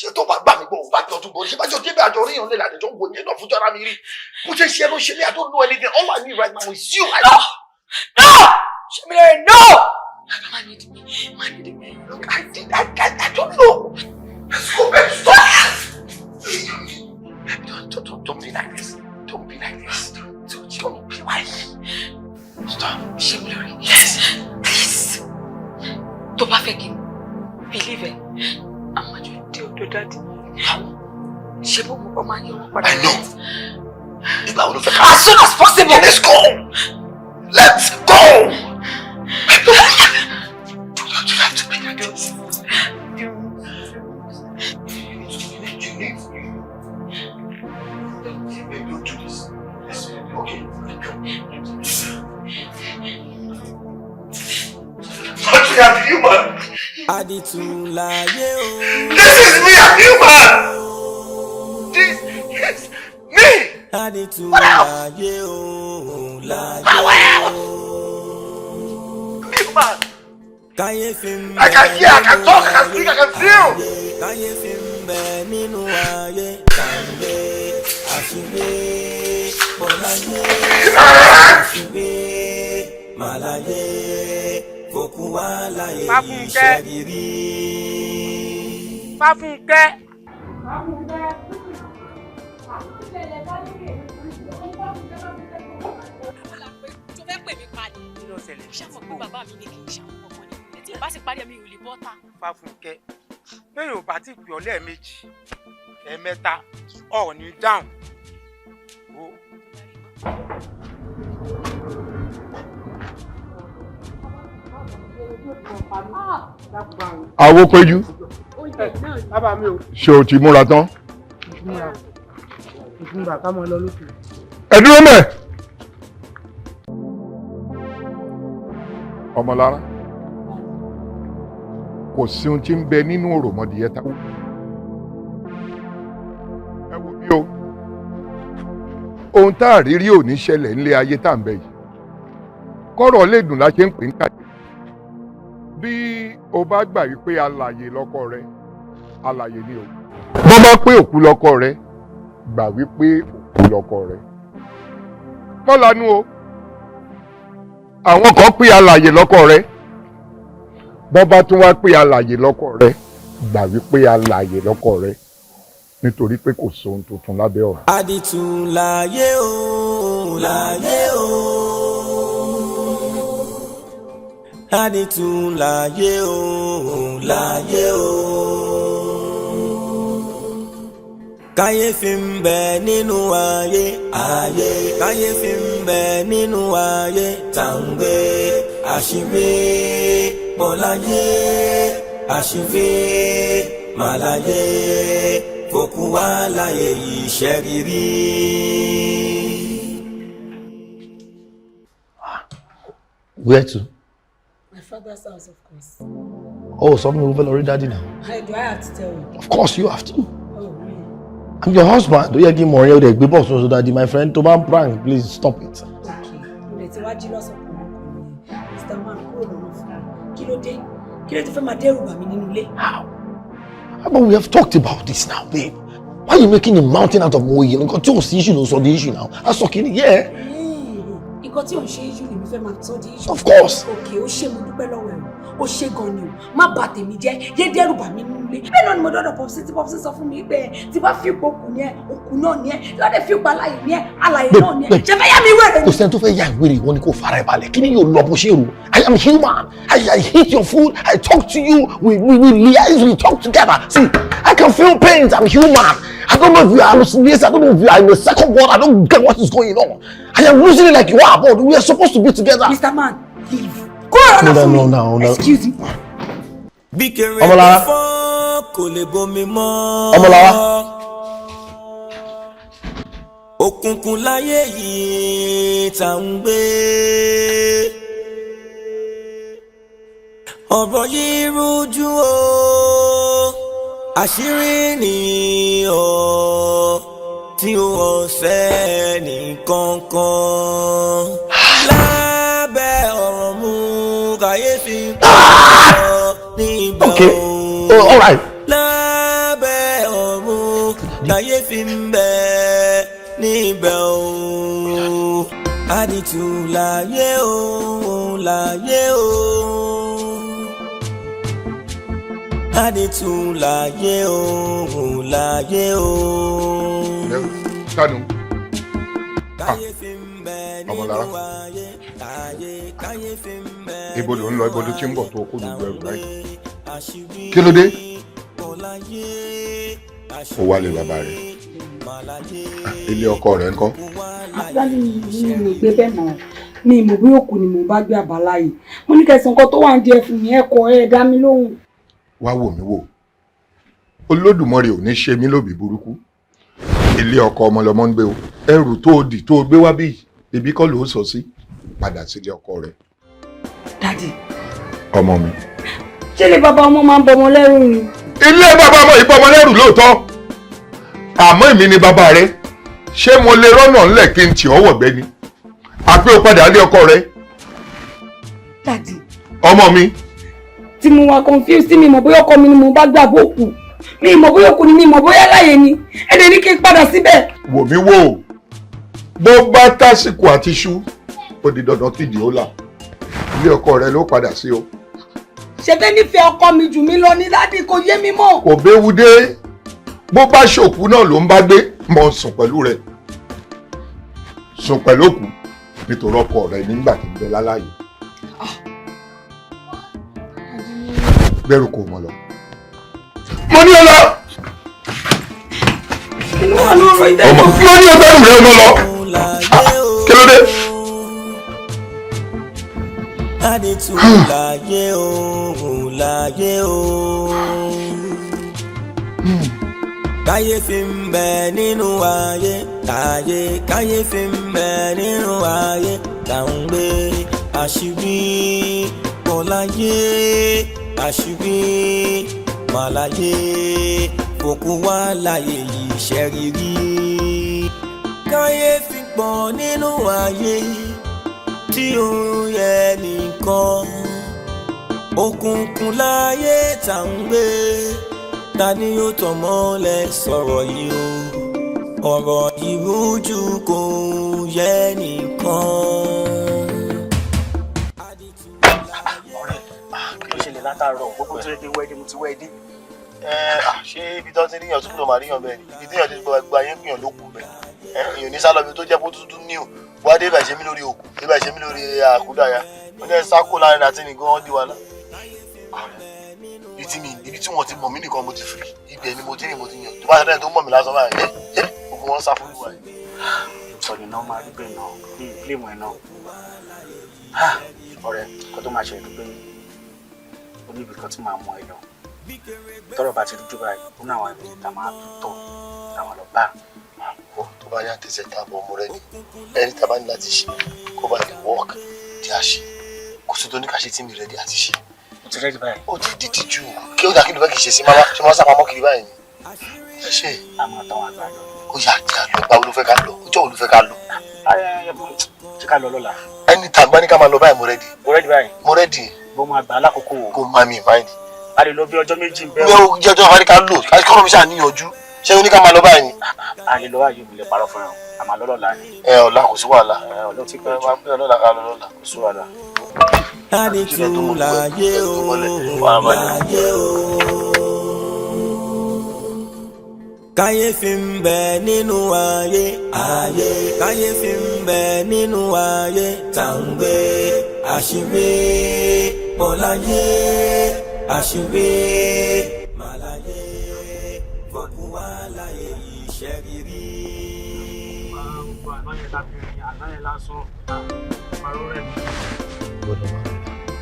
Ṣé tó bá gbà mí gbọ́ òun bá tọ́jú bọ́ ṣé bá jọ débẹ̀ àjọ oríyàn lè làdẹ̀jọ́ ń wò ní ẹ̀dọ̀ fúnjọ́ ara mi rí. Bó ṣe ṣe ló ṣe mí, I don't know anything. All I need right now is you. No! Ṣé mi lè no! Man need me. Look, I don't know. Let's go back. Stop. Don't be like this. Don't be like this. Don't be like this. Stop. Ṣé mi lè rí? Yes. Please. Tó bá fẹ́ kí n believe it. I'm not your daddy. How? She won't come and you. I know. As soon as possible. Let's go. Let's go. You have to be like this. Don't do this. Okay. But we are human. This is me, I'm human. This is me. What else? How else? Human. I can hear, I can talk, I can speak, I can feel. Fáfúnkẹ́. Fáfúnkẹ́, bẹ́ẹ̀ ò bá ti pè ọ́ lẹ́ẹ̀mejì, ẹ̀ẹ̀mẹ́ta, ọ̀ ní dáhùn. Àwo péjú. Ṣé o ti múra tán? Ẹ dúró mẹ́. Ọmọlára, kò sí ohun tí ń bẹ nínú òròmọdìyẹ tá. Ẹ wo bí o, ohun tá a rí rí ò ní ṣẹlẹ̀ nílé ayé tá à ń bẹ yìí. Kọ́rọ̀ lè dùn la ṣe ń pè ń kàdé. Bí o bá gbà wípé alààyè lọ́kọ rẹ, alààyè ni o. Bó bá pé òkú lọ́kọ rẹ, gbà wípé òkú lọ́kọ rẹ. Mọ́lánú o, àwọn kan pé alààyè lọ́kọ rẹ. Bó bá tún wá pé alààyè lọ́kọ rẹ, gbà wípé alààyè lọ́kọ rẹ. Nítorí pé kò sóhun tuntun lábẹ́ ọ̀run. Àdìtú láyé o, láyé o. Àdìtú láyé o, láyé o. Kàyéfì ń bẹ nínú ayé, ayé. Kàyéfì ń bẹ nínú ayé, tàǹgbé. Àṣírí bọ́láyé, àṣírí màláyé. FOKUWALAYE ìṣẹ́rírí. Where to? My father's house, of course. Oh, something over already, daddy now. Do I have to tell you? Of course you have to. Oh, really? I'm your husband. Do you give more or the boss so daddy, my friend? To man prank, please stop it. Okay. Let's watch you also. Mr. Man, kí ló dé? Kí ló dé fẹ́ máa dẹ́rù bà mí nínú ilé? How? But we have talked about this now, babe. Why are you making a mountain out of molehill? You got your issue, no so the issue now. That's okay, yeah. Nǹkan tí ò ń ṣe issue lèmi fẹ́ máa sọ di issue. Of course. Okay, ó ṣé mo dúpẹ́ lọ́wọ́ ẹ̀. Ó ṣé gan ni o. Má bà tèmi jẹ́. Yé dẹ́rù bà mí nínú ilé. Bẹ́ẹ̀ náà ni mo dọ́dọ̀ Popsi tí Popsi sọ fún mi pé tí bá fi ipò òkú ni ẹ, òkú náà ni ẹ. Lọ́dẹ̀ fi ipò alààyè ni ẹ, alààyè náà ni ẹ. Ṣé fẹ́ yá mi wèrè ni? Kò sẹ́ni tó fẹ́ yá ìwéré ìwọ ni kò fara ẹ̀ balẹ̀. Kí ni yóò lọ bó ṣe rò? I am human. I eat your food. I talk to you. We liaise. We talk together. See, I can feel pains. I'm human. I don't know if you are hallucinating. I don't know if you are in the second world. I don't get what is going on. I am losing it like you are, but we are supposed to be together. Mr. Man, leave. Go on, no. Excuse me. Ọmọlára. Ọmọlára. Òkùnkùn láyé yìí tá ń gbé. Ọ̀rọ̀ yìí rújú o. Àṣírí ni o tí o ṣe nìkankan. Lábẹ́ ọ̀rọ̀ mú kàyéfì pọ̀ níbẹ̀ o. Okay, all right. Lábẹ́ ọ̀rọ̀ mú kàyéfì ń bẹ níbẹ̀ o. Àdìtú láyé o, láyé o. Àdìtú láyé o, láyé o. Kanu. Ọmọlára. Ibo ló ń lọ, ibo ló ti ń bọ̀ tó kó gbogbo ẹrù báyìí. Kí ló dé? Ó wálé bàbá rẹ̀. ilé ọkọ rẹ̀ ńkọ́? Àbúrálì mi ò gbé bẹ́ẹ̀ mọ́. Mi mọ̀ bí òkú ni mo bá gbé àbálá yìí. Mo ní kẹsàn kan tó wà ń jẹ fún mi ẹ̀kọ́ ẹ̀ dá mi lóhùn. Wá wò mí wò. Olódùmarè ò ní ṣe mí lóbì burúkú. Ilé ọkọ ọmọlọmọ ń gbé o. Ẹrù tó dì tó gbé wá bí ibi kọ́ ló sọ sí. Padà sílé ọkọ rẹ̀. Dádì. Ọmọ mi. Ṣé ilé bàbá ọmọ máa ń bọmọ lẹ́rù ni? Ilé bàbá ọmọ yìí bọmọ lẹ́rù lóòótọ́. Àmọ́ èmi ni bàbá rẹ̀. Ṣé mo lè rọ́nà ńlẹ̀ kí n tì ọ́ wọ̀gbẹ́ ni? Àpé o padà lé ọkọ rẹ̀. Dádì. Ọmọ mi. Tí mo wà confused tí mi mọ̀ bóyá ọkọ mi ni mo bá gbà bókù. Mi mọ̀ bóyá òkú ni mi mọ̀ bóyá láyé ni. Ẹ̀dẹ̀ ní kí n padà síbẹ̀. Wò mí wò. Bó bá tásìkò àti ṣú, ó di dandan kìdí ó là. Ilé ọkọ rẹ̀ ló padà sí o. Ṣé fẹ́ nífẹ̀ẹ́ ọkọ mi jù mí lọ ní dádì kò yé mi mọ́. Kò béwu dé. Bó bá ṣòkú náà ló ń bá gbé, mọ̀ sùn pẹ̀lú rẹ̀. Sùn pẹ̀lú òkú nítorí ọkọ rẹ̀ nígbà tí ń bẹ láláyé. Bẹ́rù kò mọ̀ lọ. Mo ní ọlọ. Ọmọ mo ní ọbẹ̀rù rẹ̀ ọmọ lọ. Kí ló dé? Láyé o, láyé o. Káyé fi ń bẹ nínú ayé, káyé fi ń bẹ nínú ayé, là ń gbé àṣírí ọláyé, àṣírí màláyé, FOKUWALAYE yìí ṣẹ́rírí. Káyé fi pọ̀ nínú ayé tí ó yẹ nìkan, òkùnkùn láyé tá ń gbé. Ta ni yóò tàn mọ́lẹ̀ sọ̀rọ̀ yìí o? Ọ̀rọ̀ ìrújú kò yẹ nìkan. Ọ̀rẹ́, kí ló ṣẹlẹ̀ látàárọ̀? Gbogbo tó lè dé wẹ́ẹ́dì mo ti wẹ́ẹ́dì. Ṣé ibi tó ti níyàn tún lọ máa níyàn bẹ́ẹ̀ ni? Ibi tí èèyàn ti gba ayé ń pìyàn ló kù bẹ́ẹ̀. Èèyàn ní sálọ ibi tó jẹ́ kó tuntun ní o. Wá dé ìbàṣẹ́ mi lórí òkú, ìbàṣẹ́ mi lórí àkúdàáyà. Wọ́n jẹ́ sákò láàrin àti nìkan wọ́n dí wa lá. Ibi tí wọ́n ti mọ̀ mí nìkan mo ti fi ibẹ̀ ni mo ti rìn mo ti yàn. Tó bá ṣe tó mọ̀ mí lásán báyìí gbogbo wọn sá fún ìwà yìí. Sọ̀rọ̀ náà máa rí bẹ́ẹ̀ náà bí ilé ìwọ̀n náà. Ọ̀rẹ́ kó tó máa ṣe ìdúgbò yìí ó ní ibì kan tí màá mọ ẹ lọ. Tọ́rọ̀ bá ti dúdú báyìí ó ní àwọn ibi tá máa tọ̀ táwọn lọ bá. Tó bá yá tẹ̀sẹ̀ tábọ̀ ọmọ rẹ ni ẹni tá a bá ní láti ṣe kó bá lè work tí a ṣe kò sí tó ní ká ṣe tí mi rẹ̀ dí àti ṣe. Ó ti rẹ́dí báyìí. Ó ti di tìjú kí ó dà kí ló fẹ́ kì í ṣe sí máa ṣe máa sábà mọ́ kiri báyìí ni. Ẹ ṣe. Àmọ́ àtàwọn àgbà lọ. Ó yà á lọ báwo ló fẹ́ ká lọ ọjọ́ wo ló fẹ́ ká lọ. Ṣé ká lọ lọ́la? Ẹni tàgbá ní ká máa lọ báyìí mo rẹ́dí. Mo rẹ́dí báyìí. Mo rẹ́dí. Bó máa gbà lákòókò wo? Kó má mi máìdì. A lè lọ bí ọjọ́ méjì bẹ́ẹ̀. Ní o jẹ́ ọjọ́ àfárí ká lò kọ́rọ̀ mi ṣáà níyànjú. Ṣé o ní ká máa lọ báyìí ni? A lè lọ wáyé mi lè parọ́ fún ẹ. Àmọ́ lọ́la ni. Ọ̀la kò sí wàhálà. Ọlọ́ ti pẹ́ jù. Máa ń pè ọlọ́la ká lọ lọ́la kò sí wàhálà. Adétú láyé o, láyé o. Káyé fi ń bẹ nínú ayé, káyé fi ń bẹ nínú ayé tá ń gbé àṣírí ọláyé, àṣírí màláyé, FOKUWALAYE yìí ṣẹ́rírí.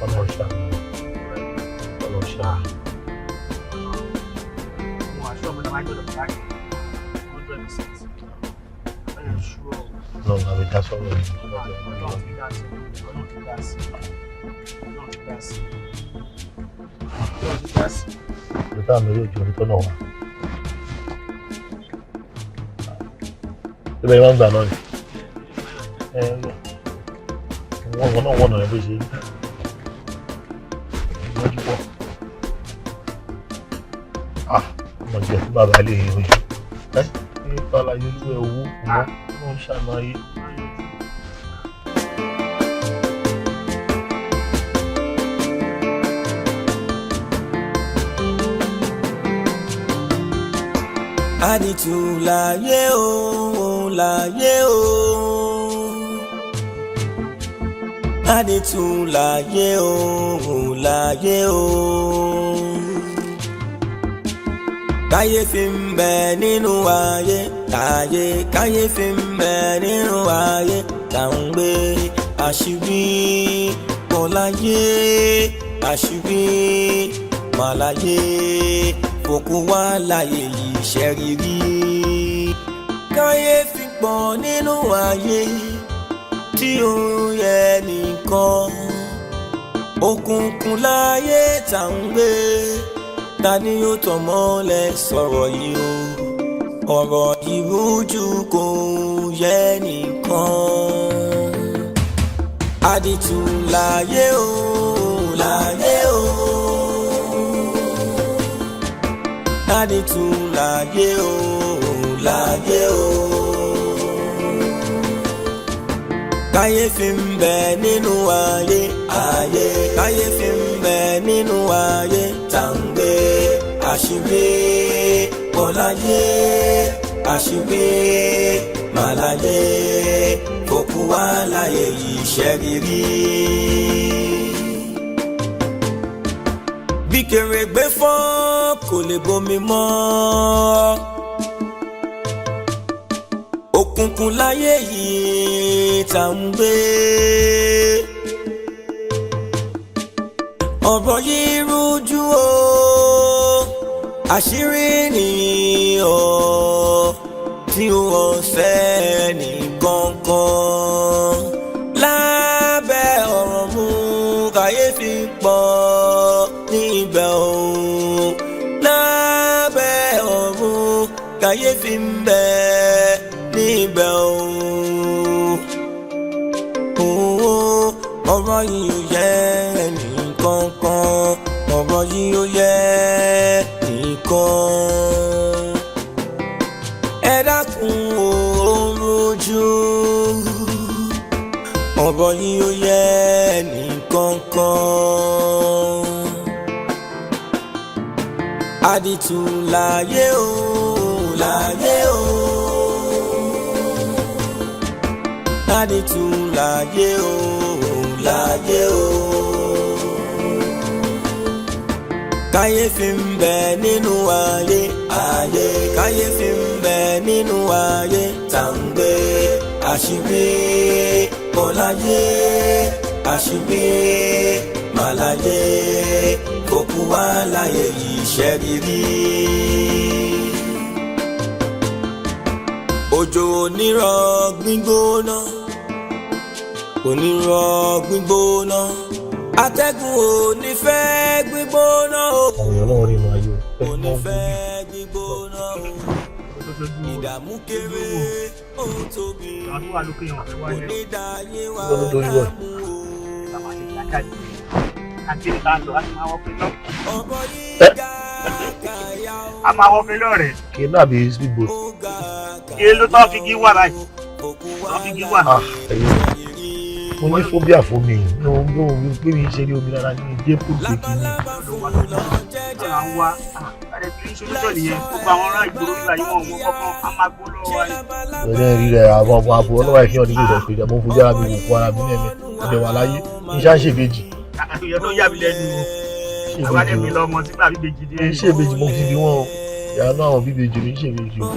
Ọlọ́ṣà. Lọ́la mi dá sọ́rọ̀ yìí. Ìgbà mi yóò jọ orí tọ́nà wa. Ibẹ̀ ni wọ́n ń gbà náà ni. Wọ́n náà wọ́n náà bó ṣe rí. Ìgbọ́jú pọ̀. Ọmọ jẹ́ fún bàbá ilé yìí ojú. Ní Fàlàyé olúwẹ̀ owó wọ́n ṣàmáyé. Adétú láyé o, láyé o. Adétú láyé o, láyé o. Káyé fi ń bẹ nínú ayé, ayé káyé fi ń bẹ nínú ayé tá ń gbé àṣírí ọláyé àṣírí màláyé FOKUWALAYE yìí ṣẹ́rírí káyé fi pọ̀ nínú ayé tí ó yẹ nìkan òkùnkùn láyé tá ń gbé ta ni yóò tàn mọ́lẹ̀ sọ̀rọ̀ yìí o ọ̀rọ̀ ìrújú kò yẹ nìkan àdìtú láyé o láyé o àdìtú láyé o láyé o káyé fi ń bẹ nínú ayé ayé káyé fi ń bẹ nínú ayé tá ń gbé àṣírí ọláyé àṣírí màláyé FOKUWALAYE yìí ṣẹ́rírí. bí kèrègbè fọ́ kò lè bomi mọ́ òkùnkùn láyé yìí tá ń gbé ọ̀rọ̀ yìí rújú o àṣírí ni ọ̀ tí wọ́n fẹ́ ní kankan lábẹ́ ọ̀rọ̀ mú kàyéfì pọ̀ níbẹ̀ o lábẹ́ ọ̀rọ̀ mú kàyéfì ń bẹ níbẹ̀ o ọ̀rọ̀ yìí ò yẹ ní kankan ọ̀rọ̀ yìí ò yẹ nìkan ẹ dákun òrojú ọ̀rọ̀ yìí ò yẹ nìkankan àdìtú láyé o láyé o àdìtú láyé o láyé o káyé fi ń bẹ nínú ayé ayé káyé fi ń bẹ nínú ayé tá ń gbé àṣírí ọláyé àṣírí màláyé FOKUWALAYE yìí ṣẹ́rírí. òjò onírọ̀ gbígbóná onírọ̀ gbígbóná atẹ́gùn onífẹ́ gbígbóná o onífẹ́ gbígbóná o ìdààmú kéré ó tóbi onídàáyé wà láàmú o. a máa wọ fẹlẹ rẹ. kí náà bí speedboat. kí ló tó fi gí wà báyìí tó fi gí wà. mo ní phobia fún mi yóò gbé mi ṣe ní omi rárá ní ìdí èpò ìgbé kí ni. ọ̀rọ̀ àwọn wa àrẹ tí ń ṣolúṣọ̀ nìyẹn gbogbo àwọn ará ìgboro ìgbà yìí wọ́n kọ́kọ́ a máa gbó lọ́wọ́ wa. ẹ̀rẹ́ rí rẹ̀ àwọn ọmọ àbúrò ọlọ́wà ìfihàn nígbà ìjọba ìjọba mo fojú ara mi wò fún ara mi nẹ́ẹ̀mí ọ̀dẹ̀ wà láyé iṣẹ́ àṣèbejì. àtúnyẹ tó yà mí lẹ́nu àwádẹ́ mi lọ́mọ tí bá bíbejì dé. iṣẹ́ ìbejì mo fi bí wọn o ìyá náà àwọn bíbejì mi iṣẹ́ ìbejì o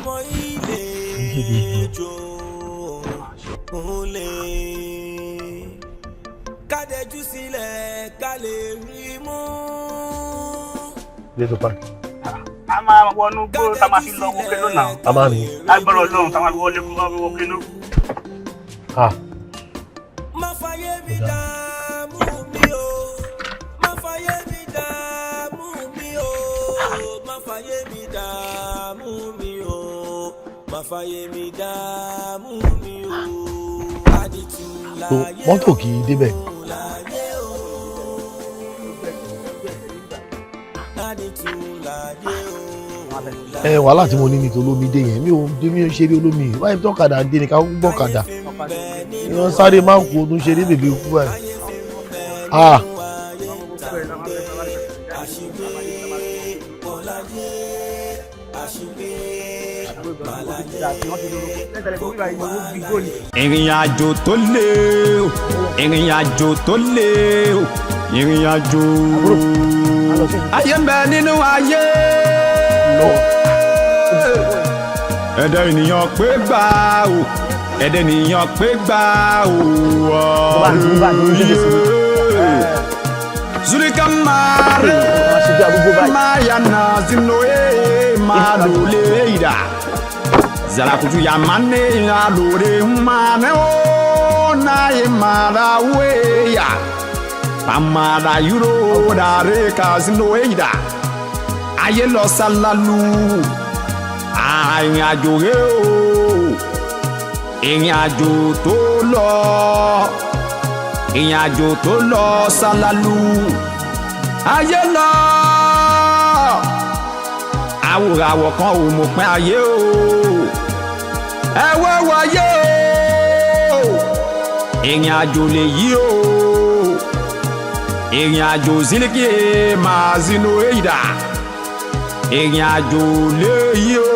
iṣẹ́ ìbejì o. kádẹ́jú sílẹ̀ ká lè rí mú. ilé tó pa. a máa wọnú gbó tá a máa fi lọ wọké lónà. a máa rìn. lágbára Ọlọ́run tá a máa fi wọlé fún wọké ló. má fàyè mi dààmú mi o má fàyè mi dààmú mi o má fàyè mi dààmú mi o má fàyè mi dààmú mi o. àdìtú láyé o mọ́tò kì í débẹ̀. Wàhálà tí mo ní ní tolómi dé yẹn mi ò ṣe rí olómi báyìí tọ́kadà dé ní ká gbọ́kadà ìyẹn sáré máa ń kó ọdún ṣe ní bèbè ikú báyìí. ìrìn àjò tó lé o ìrìn àjò tó lé o ìrìn àjò ayé ń bẹ nínú ayé ẹ̀dẹ̀ ènìyàn pé gbà o ẹ̀dẹ̀ ènìyàn pé gbà o Zulika mare maya na zinoe malole ida Zalakutu ya mane alore mane o na ye marawe ya Pamara yuro dare kazinoe ida Ayé lọ sálálú ìrìn àjò rẹ o ìrìn àjò tó lọ sálálú ayé lọ àwòràwọ̀ kan ò mọ̀ pín ayé o ẹ wọ́wọ́ ayé o ìrìn àjò lè yí o ìrìn àjò Ziliki máa zinu èyídà ìrìn àjò lè yí o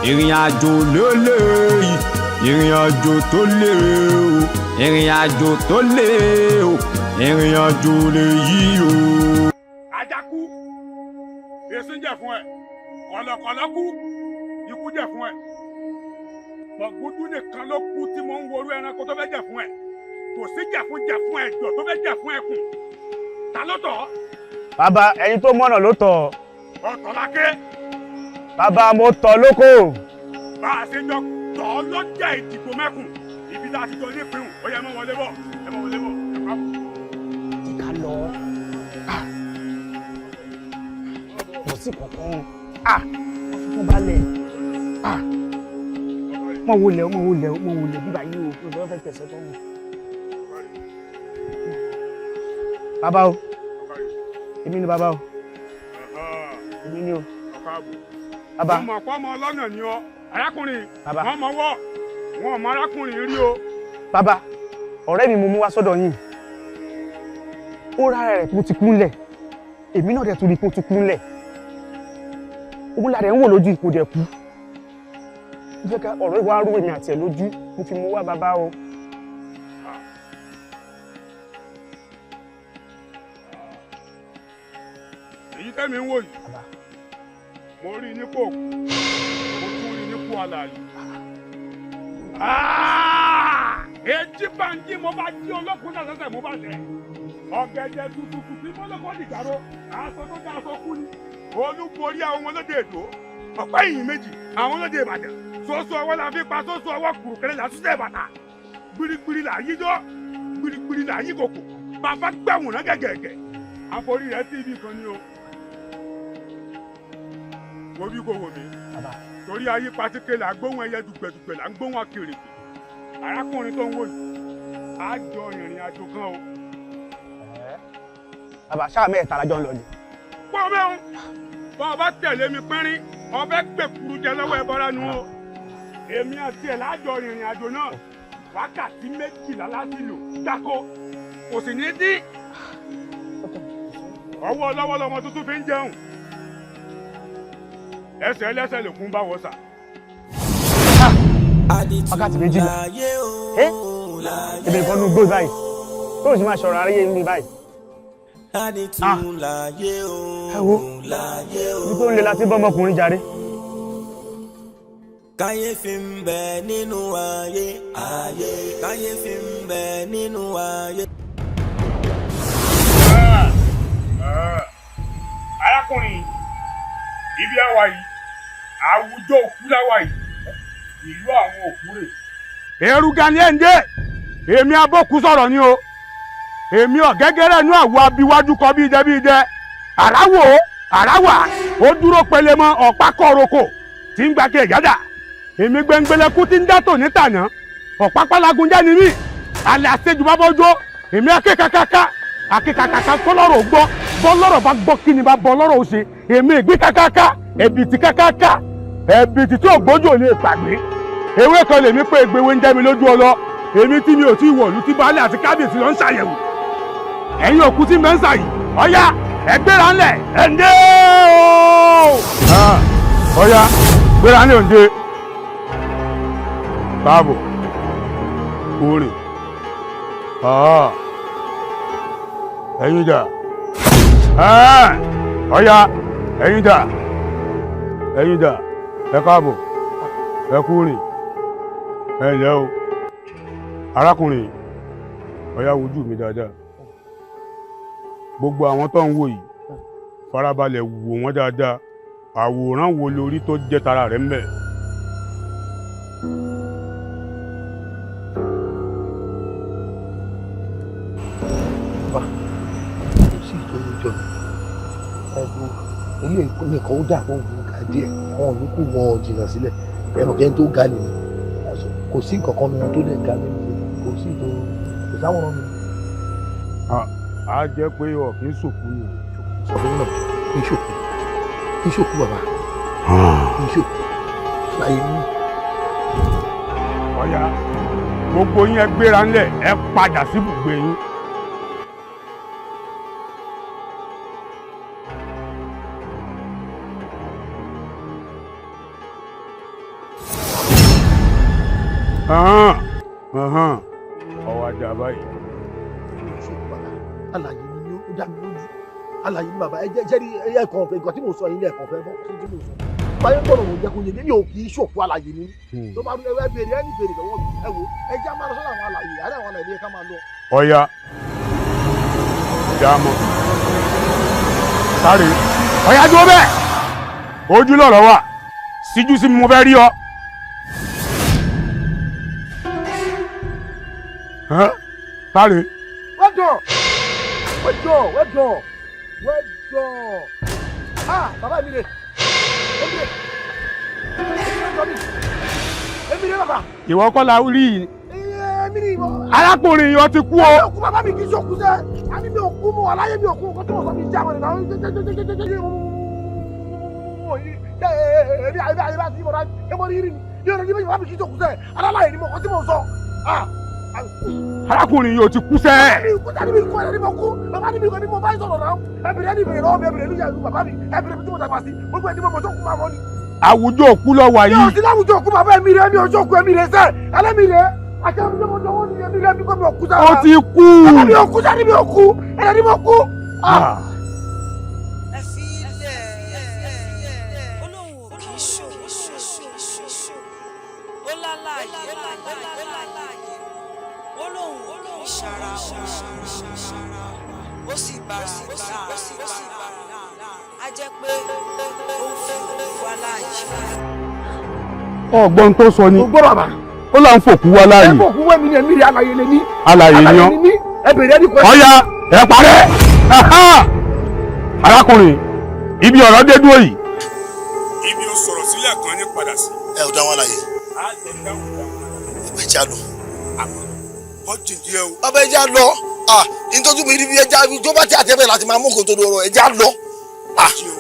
ìrìn àjò lè yí ìrìn àjò tó lè o ìrìn àjò tó lè o ìrìn àjò lè yí o. Ajaku èsì jẹ fún ẹ kọlọkọlọ kú ikú jẹ fún ẹ gbọgbọdún nìkan ló kú tí mo ń worú ẹranko tó fẹ́ jẹ fún ẹ kò sí jẹ fún ẹ jọ tó fẹ́ jẹ fún ẹ kù ta ló tọ̀. bàbá ẹni tó mọ̀nà ló tọ̀. ọ̀tọ̀ lákè. bàbá mo tọ̀ lóko. bá a ṣe jọ tọ̀ ọ́ lọ́jà ìdìbò mẹ́kùn ibi tá a ti jọ ní ìpín ó yẹ mọ́ wọlé bọ̀ ẹ mọ́ wọlé bọ̀ ẹ pa. kí ká lọ. kò sí kankan. fún balẹ̀. mọ̀ wọlé bíbá yìí o lọ́wọ́ fẹ́ tẹ̀sẹ̀ tó wù. bàbá o èmi ni bàbá o èmi ni o. bàbá wọn mọ̀ pọ́ ọmọ ọlọ́nà ni ọ arákùnrin wọn mọ̀ wọ́ wọn mọ arákùnrin rí o. bàbá ọ̀rẹ́ mi mo mú wá sọ́dọ̀ yín ó rárá rẹ̀ kó ti kúnlẹ̀ èmi náà dẹ̀ tún rí kó ti kúnlẹ̀ ogun lára ẹ̀ ń wò lójú ipò dẹ̀ kú ó fẹ́ ká ọ̀rọ̀ ìwà arú èmi àti ẹ̀ lójú mo fi mú wá bàbá o. èyí tẹ́mi ń wò yìí mo rí i nípò mo tún rí i nípò alààyè. èjì bàǹjì mo bá jí olókùn náà sẹ́sẹ̀ mo bá tẹ̀ ọ̀gẹ̀dẹ̀ tuntun tí mo lọ́kọ́ dìgbàró aṣọ tó dá aṣọ kú ni olúborí àwọn olóde èdò ọ̀pá ìyìn méjì àwọn olóde ìbàdàn sọ́sọ́ ọwọ́ la fi pa sọ́sọ́ ọwọ́ kùrùkẹ́rẹ́ la ṣúṣẹ́ bàtà gbirigbiri là yí jọ́ gbirigbiri là yí kòkò bàbá gbàwòrán gẹ́gẹ́gẹ́ àforí rẹ̀ sí ibi kan ni o. wo bí kò wò mí torí ayé patíkè là ń gbóhùn ẹyẹ dùgbẹ̀dùgbẹ̀ là ń gbóhùn akèrègbè arákùnrin tó ń wò yìí á jọ ìrìn àjò kan o. bàbá sáà mẹ́ta lájọ ń lọ ni. pọ́ mẹ́rin bọ́ ọ bá tẹ̀lé mi pínrín ọbẹ̀ gbẹ̀kuru jẹ lọ́wọ́ ẹ bọ́ra nu o. èmi àti ẹ̀ lájọ ìrìn àjò náà wákàtí 12 láti lò dáko kò sì ní dín. ọwọ́ lọ́wọ́ lọmọ tuntun fi ń jẹun ẹsẹ̀ ẹlẹ́sẹ̀ lòkun bá wọ sà. wákàtí 12 ìbẹ̀rẹ̀ kan ní gbó báyìí tó o sì máa ṣọ̀rọ̀ aráyé ní báyìí. ẹ wo ibi tó ń le láti bọ́ ọmọkùnrin jàre. kàyéfì ń bẹ nínú ayé kàyéfì ń bẹ nínú ayé. arákùnrin ibi àwa yìí àwùjọ òkú láwa yìí ìlú àwọn òkú rè. èrú gani ẹ̀ ń dé èmi abókù sọ̀rọ̀ ni o èmi ọ̀gẹ́gẹ́rẹ́ inú àwọ̀ abiwájú kọ bí idẹ àràwà ó dúró pelemọ ọ̀pá kọ̀rọ̀kọ̀ tí ń gbàgbé ìyádà èmi gbẹngbẹlẹkú tí ń dátò nítànà ọ̀pá pálágunjẹ́ ni mí alẹ́ àṣejù bá bọ́jọ́ èmi akékakaka kọ́lọ́rọ̀ gbọ́ bọ́lọ́rọ̀ bá gbọ́ kí ni bá bọ́lọ́rọ̀ ó ṣe èmi ìgbín kakaka ẹ̀bìtì kakaka ẹ̀bìtì tí ògbójú ò lè pàgbé ewé kan lèmi pé egbèwé ń jẹ́ mi lójú ọlọ èmi tí mi ò tí ì wọ̀lú tí baálé àti kábíyèsí lọ ń ṣàyẹ̀wò ẹ̀yin òkú tí mẹ́ńsà yìí ọ̀yá ẹgbẹ́ra ńlẹ̀ ẹ̀ǹdẹ́ ooo. ọ̀yá gbéra ńlẹ̀ òǹdè káàbọ̀ kúrè ẹ̀yin dà ọ̀yá ẹ̀yin dà ẹ káàbọ̀ ẹ kú rìn ẹ ǹlẹ́ o arákùnrin ọ̀yá wojú mi dáadáa gbogbo àwọn tó ń wò yìí farabalẹ̀ wò wọ́n dáadáa àwòrán wo lórí tó jẹ́ tara rẹ̀ ń bẹ. ilé ìpínlẹ̀ kan ó dà wọ́n wù ká díẹ̀ àwọn olùkú wọn jìnnà sílẹ̀ ẹnu kẹ́ tó ga nìyẹn kò sí nǹkan kan nínú tó lè ga nínú kò sí tó kò sáwọn ọ̀nà mi. a jẹ́ pé ọ̀ kì í ṣòkú ni. sọ̀rọ̀ náà kì í ṣòkú kì í ṣòkú bàbá kì í ṣòkú láyé ní. ọ̀yá gbogbo yín ẹ gbéra ńlẹ̀ ẹ padà sí ibùgbé yín. ọwọ́ ajá báyìí. Àlàyé ni ó dá mi lójú àlàyé ni bàbá ẹ jẹ́ rí ẹ̀ẹ̀kan ọ̀fẹ́ nǹkan tí mo sọ yín lẹ́ẹ̀kan fẹ́ fọ́ sí tí mo sọ. báyé gbọ́dọ̀ mo jẹ́ kó yé mi ò kì í ṣòfò àlàyé ni tó bá ẹ béèrè ẹni béèrè lọ́wọ́ mi ẹ wo ẹ jẹ́ máa lọ sọ́dọ̀ àwọn àlàyé àárẹ̀ àwọn àlàyé ká máa lọ. ọ̀ya ìjà mọ́ sáré ọ̀ya dúró bẹ́ẹ̀ ojú lọ̀rọ̀ wà síjú sí mi mo fẹ́ rí ọ. sáré. wẹ́dọ̀ bàbá mi rè èmi rè bàbá. ìwọ kọ́ la rí i. arákùnrin yìí ó ti kú o. bàbá mi kì í ṣòkú sẹ́ àní mi ò kú mo wà láyé mi ò kú nǹkan tí mo sọ mi jẹ́ àwọn ènìyàn èmi àyè bá ti mọ̀ náà ẹ mọ̀ ní rí ni yóò rẹ̀ ní bàbá mi kì í ṣòkú sẹ́ aláàyè ni mo kọ́ tí mo sọ. arákùnrin yìí ó ti kú sẹ́. bàbá mi kú ẹni mo kú bàbá mi kú ẹni mo bá ń sọ̀rọ̀ náà ẹbìrì ẹni bèrè lọ́wọ́ mi ẹbìrì ẹni yàrá bàbá mi ẹbìrì ẹni tí mo dàgbà sí gbogbo ẹni mo mọ̀ sọ́kù máa mọ́ ni. àwùjọ òkú lọ wà yìí. yóò sí láwùjọ òkú bàbá mi rẹ mi ò sọ́kù ẹ̀mí rẹ sẹ́ ẹlẹ́mi rẹ àtẹ̀wọ́n ní ẹ̀mí rẹ mi kọ́ mi ò kú sára. ó ti kú. bàbá mi ò kú sára mi ò kú ẹni mo kú. ó sì bára a jẹ́ pé ó ń fi òkú wá láàyè. ọgbọ́n tó sọ ni ó là ń fòkú wá láàyè. ẹ fòkú wá mi ni ẹ̀mí rẹ̀ alàyè lè ní. alàyè ni ọ́ ẹ bèrè ẹni kọ́. ọ̀ya ẹ parẹ́ arákùnrin ibi ọ̀rọ̀ dé dúró yìí. ibi ó sọ̀rọ̀ sílẹ̀ kan ní padà sí. ẹ ò dá wọn láyè. ẹ já lọ. ọ jìjì ẹ o. bàbá ẹ já lọ nítorí mi rí bí ẹja tó bá tí àtẹ́bẹ̀ láti máa mú kó tó dọ̀rọ̀ ẹja lọ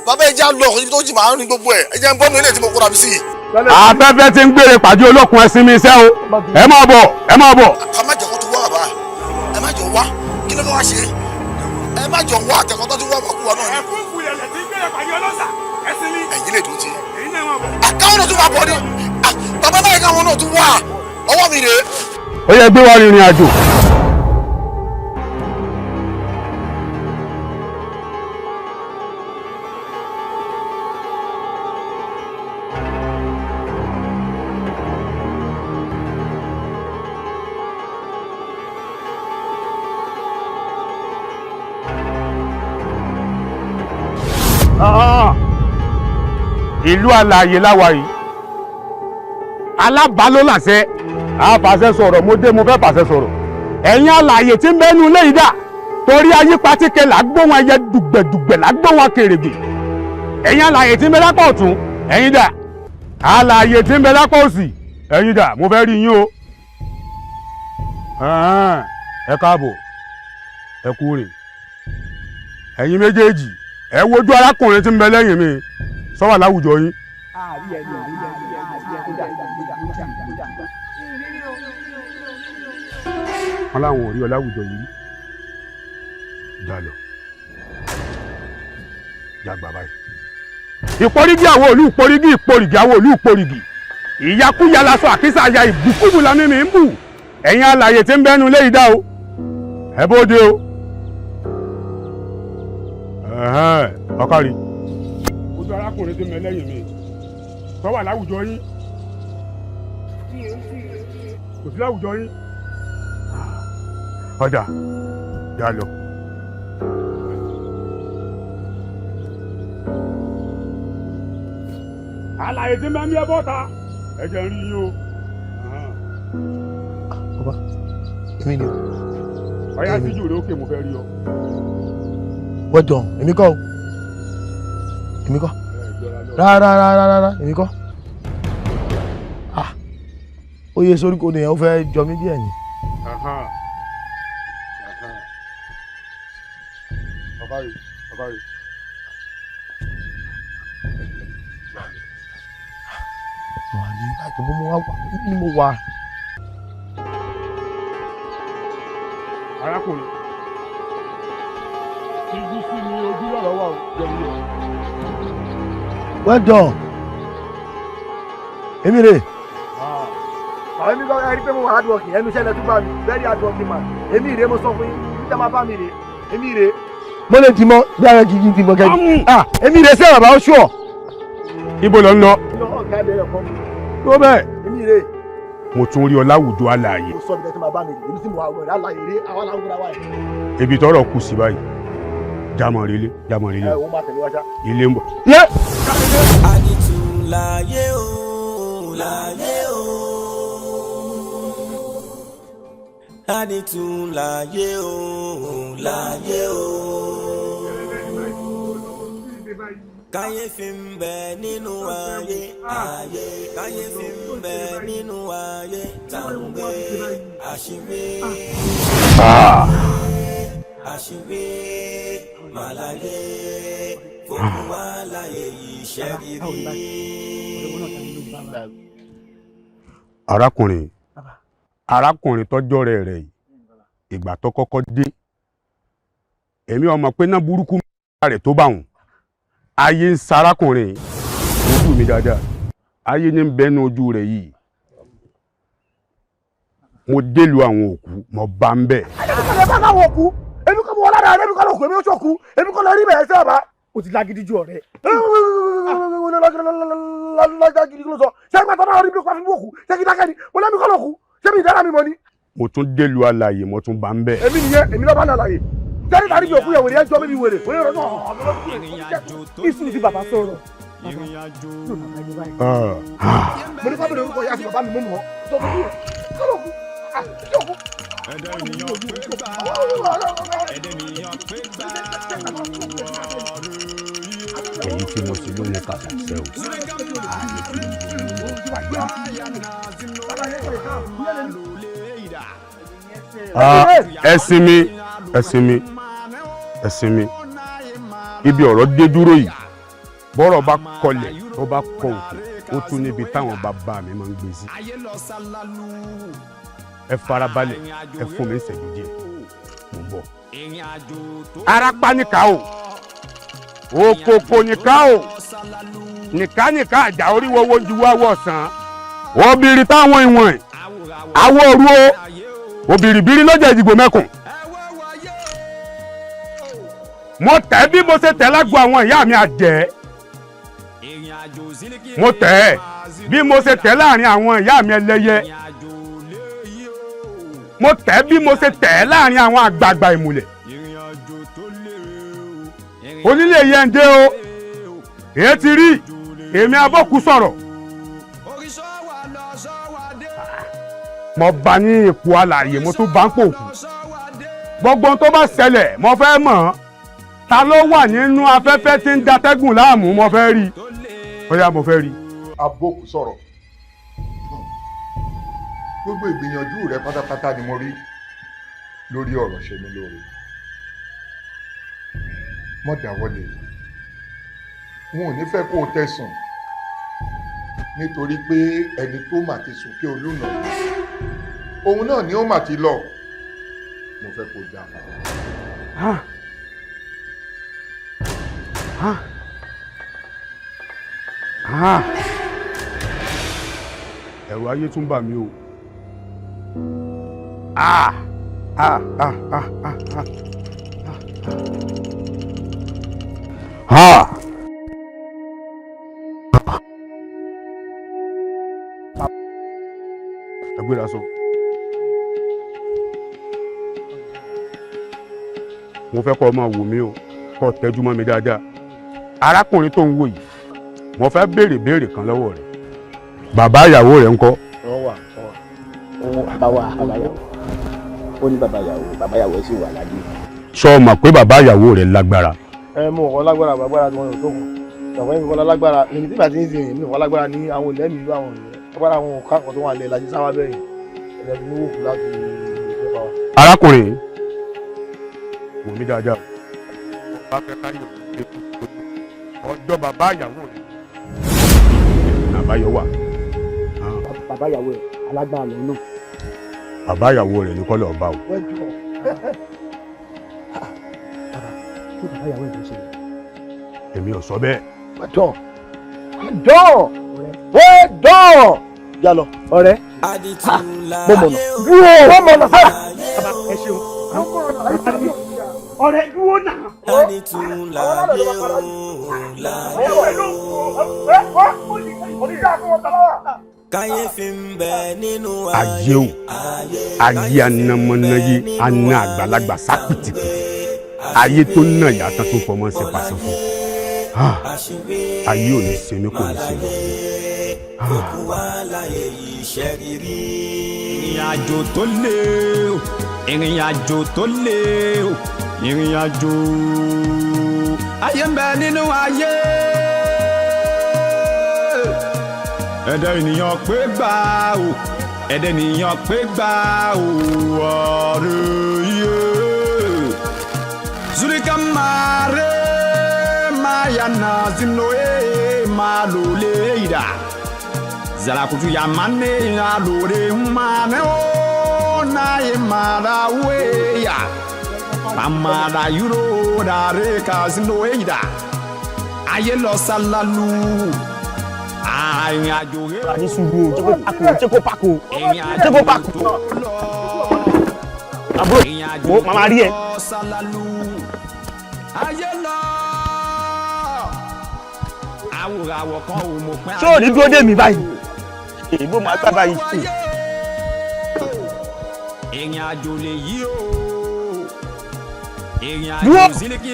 bàbá ẹja lọ ibi tó jì máa ń rin gbogbo ẹ ẹja ń bọ́ mi ilé tí mo kóra mi sí. afẹ́fẹ́ ti ń gbére pàdé olókun ẹ̀sìn mi iṣẹ́ o ẹ máa bọ̀ ẹ máa bọ̀. ká má jẹ́ kó tó wá bàbá ẹ má jọ wá kí ló fẹ́ wá ṣe ẹ má jọ wá àtẹ̀kọ́ tó ti wá wà kú wa náà ni. ẹ̀kún fúyẹ̀lẹ̀ ti ń gbére pàdé ọlọ́sà ẹ̀sìn mi. ẹ̀yin lè dùn tí. èyí náà máa bọ̀. àkáwọn náà tún máa bọ̀ ni bàbá báyìí káwọn náà tún wá ọwọ́ mi rèé. ó yẹ gbé wa rìnrìn àjò. ìlú alààyè láwa yìí alábàálò làṣẹ àfàṣẹ sọ̀rọ̀ mo dé mo fẹ́ fàṣẹ sọ̀rọ̀ ẹ̀yin alààyè tí ń bẹ́nu ilé yìí dà torí ayé patíkẹ làgbóhùn ẹyẹ dùgbẹ̀dùgbẹ̀ làgbóhùn akèrègbè ẹ̀yin alààyè tí ń bẹ lápá ọ̀tún ẹ̀yin dà alààyè tí ń bẹ lápá òsì ẹ̀yin dà mo fẹ́ rí yín o ẹ káàbọ̀ ẹ kú rìn ẹ̀yin méjèèjì ẹ wojú arákùnrin tí ń bẹ lẹ́yìn mi sọ́wọ́ láwùjọ yín. wọ́n láwọn ò rí ọ láwùjọ yìí já lọ já gbà báyìí. ìporígì àwọn olú ìporígì ìporìgì àwọn olú ìporìgì ìyakuya laṣọ àkísà ya ìbùkúbù lámì mi ń bù ẹ̀yin alààyè tí ń bẹ́nu lé ìdá o ẹ bóde o ọkàrí ojú arákùnrin tí ń bẹ lẹ́yìn mi tó wà láwùjọ yín kò sí láwùjọ yín ọjà já lọ. àlàyé tí mẹ́mí ẹ bọ́ta ẹ̀jẹ̀ ń rí yín o. bàbá èmi ni o. ọyá síjú rẹ ókè mo fẹ́ rí ọ. wẹ́dọ̀n èmi kọ́ o èmi kọ́ rárá èmi kọ́ ó yẹ sórí kò nìyẹn ó fẹ́ jọ mí díẹ̀ ni. wà á ní ìbàjẹ́ bó mo wá wà ní mo wà. arákùnrin ibi sí ni ojú lọ́rọ̀ wà jẹun yẹn. wẹ́dọ̀n èmi rè. àwọn èmi kọ́ ẹni pé mo wà hard work ẹnu iṣẹ́ lẹ́tún bá mi very hard working man èmi rè mo sọ fún yín níta máa bá mi rè èmi rè. mo lè dì mọ́ bí ara gidi dì mọ́ kẹ́kẹ́ èmi rè sẹ́wọ̀n bá ó ṣù ọ́. ibo lọ ń lọ. ọ̀gá ẹ̀bẹ̀rẹ̀ kan. tó bẹ́ẹ̀. èmi rè. mo tún rí ọ láwùjọ alààyè. mo sọ bí tẹ́tí máa bá mi rè èmi tí mo wà wọ̀rẹ́ alààyè rè àwọn aláwọ̀ wà yìí. ibi tọ́rọ̀ kù sí báyìí jámọ̀ relé. ẹ o máa tẹ̀lé wájà. ilé ń bọ̀. àdìtú láyé o láyé o àdìtú láyé o láyé o káyéfì ń bẹ nínú ayé ayé káyéfì ń bẹ nínú ayé tàǹgbé àṣírí àṣírí màláyé Fòkúwàláyé iṣẹ́ rírí. arákùnrin tọ́jọ́ rẹ̀ yìí ìgbà tó kọ́kọ́ dé èmi ọmọ pé náà burúkú rẹ̀ tó bá wọn ayé ń sarákùnrin ojú mi dáadáa ayé ní bẹ́nu ojú rẹ̀ yìí mo délu àwọn òkú mo bá ń bẹ̀. ẹ bá láwọn òkú èmi kọ́ mo wọ́n lára rẹ̀ èmi kọ́ lọ́kùn èmi ó ṣòkú èmi kọ́ lọ rí bẹ̀rẹ̀ sí ọ̀bá o ti lágídí ju ọ̀rẹ́. lágídí ló sọ ṣé ìgbà tó náà rí bí kò fi mú òkú ṣé kí dákẹ́ ni mo lẹ́mi kọ́ lọ́kù ṣé mi ìdára mi mọ́ ni. mo tún délu alààyè mo tún bá ń bẹ̀. èmi nìyẹn èmi lọ́ba náà láàyè jẹ́rìí tàbí bí òkú yẹn wèrè ẹjọ́ bíbí wèrè wèrè rẹ̀ náà. ìsìn ti bàbá sọ̀rọ̀. mo ní fábílì orúkọ yá sí bàbá mi mú mọ́ sọ fún mi kọ́lọ́kù àjọkù. èyí tí mo sì lóye kàkàṣẹ́ o àyè tí mo lò pàjá. ẹ̀sìn mi ibi ọ̀rọ̀ dé dúró yìí bọ́rọ̀ bá kọlẹ̀ tó bá kọ òkè ó tún níbi táwọn bàbá mi máa ń gbé sí. ẹ farabalẹ̀ ẹ fún mi ìṣẹ́jú díẹ̀ mo ń bọ̀. arapa nìka o òkòkò nìka o nìka àjà oríwọ́wọ́ ju wáwọ́ ọ̀sán obìnrin táwọn ìwọ̀n àwọ̀ òru o obìrìbìrì lọ́jà ìdìbò mẹ́kùn. mo tẹ̀ bí mo ṣe tẹ̀ lágbo àwọn ìyá mi àjẹ́ mo tẹ̀ bí mo ṣe tẹ̀ láàrin àwọn ìyá mi ẹlẹ́yẹ mo tẹ̀ bí mo ṣe tẹ̀ láàrin àwọn àgbààgbà ìmùlẹ̀ onílé yẹnde o èyí ti rí èmi abọ́kú sọ̀rọ̀ mo bá ní ipò alààyè mo tún bá ń pò kú gbogbo tó bá ṣẹlẹ̀ mo fẹ́ mọ̀ ta ló wà nínú afẹ́fẹ́ tí ń datẹ́gùn láàmú mo fẹ́ rí bóyá mo fẹ́ rí. abọ́kú sọ̀rọ̀ gbogbo ìgbìyànjú rẹ pátápátá ni mo rí lórí ọ̀rọ̀ ṣe mí lóore mọ́ dáwọ́lé wọn ò ní fẹ́ kó o tẹ̀sùn nítorí pé ẹni tó mà ti sùn kí olúna òun náà ni ó mà ti lọ mo fẹ́ kó o dá padà. ẹ̀rù ayé tún bà mí o. gbéra sọ. mo fẹ́ kọ́ ọ máa wò mí o kọ́ ọ tẹ́jú mọ́ mi dáadáa. arákùnrin tó ń wò yìí mo fẹ́ béèrè kan lọ́wọ́ rẹ̀. bàbá ìyàwó rẹ̀ ńkọ́? wọ́n wà bàbá ìyàwó ó ní bàbá ìyàwó sì wà láyé. sọ ma pé bàbá ìyàwó rẹ̀ lágbára. mo kọ́ lágbára bàgbára tí wọ́n yóò tó kù bàbá mi kọ́ lágbára èmi tí bàtí ń sin èmi kọ́ lágbára ní àwọn olè mi ìlú àwọn ènìyàn lágbára àwọn káàkiri tó wà lẹ̀ láti sáwá bẹ́yìn ẹ̀jẹ̀ tí wọ́n kù láti ìjọba wa. arákùnrin wò mí dáadáa bá fẹ́ káyọ̀ ọjọ́ bàbá ìyàwó rẹ̀ àbáyọ wà. bàbá ìyàwó rẹ̀ alágbára lòun náà. bàbá ìyàwó rẹ̀ ní kọ́lọ̀ ọba o. bàbá ìyàwó rẹ̀ ló ṣe. èmi ò sọ bẹ́ẹ̀. wẹ́ẹ̀dọ̀ yálọ ọ̀rẹ́ mo mọ̀nà dúró mo mọ̀nà bàbá ẹ ṣeun ọ̀rẹ́ dúró náà. Kàyéfì ń bẹ nínú ayé o ayé anamọ́náyé aná àgbàlagbà sápìtìpì ayé tó ná ìyàtọ̀ tó fọmọ́ ṣe pàṣẹ fún ayé ò ní ṣe mí kò ní ṣe mí. Fòkúwàláyé iṣẹ́ rírí. ìrìn àjò tó lé o ìrìn àjò tó lé o ìrìn àjò ayé ń bẹ nínú ayé ẹ̀dá ènìyàn pé gbà o ẹ̀dá ènìyàn pé gbà o ọ̀rẹ́ yé zurika mare maya nazinoe malole ida zalakutu ya mane alore mane o na ye mara we ya pamara yuro dare kazinoe ida ayé lọ sálálú àárín àjò rẹ̀ ní sùúrù jẹ́kó pàkó àbúrò màmá rí ẹ. ayé lọ àwòràwọ̀ kan ò mọ̀ pé. ṣé ò ní dúró dé mi báyìí èyí bó máa gbá báyìí sí. ìrìn àjò lè yí o ìrìn àjò sílẹ̀kì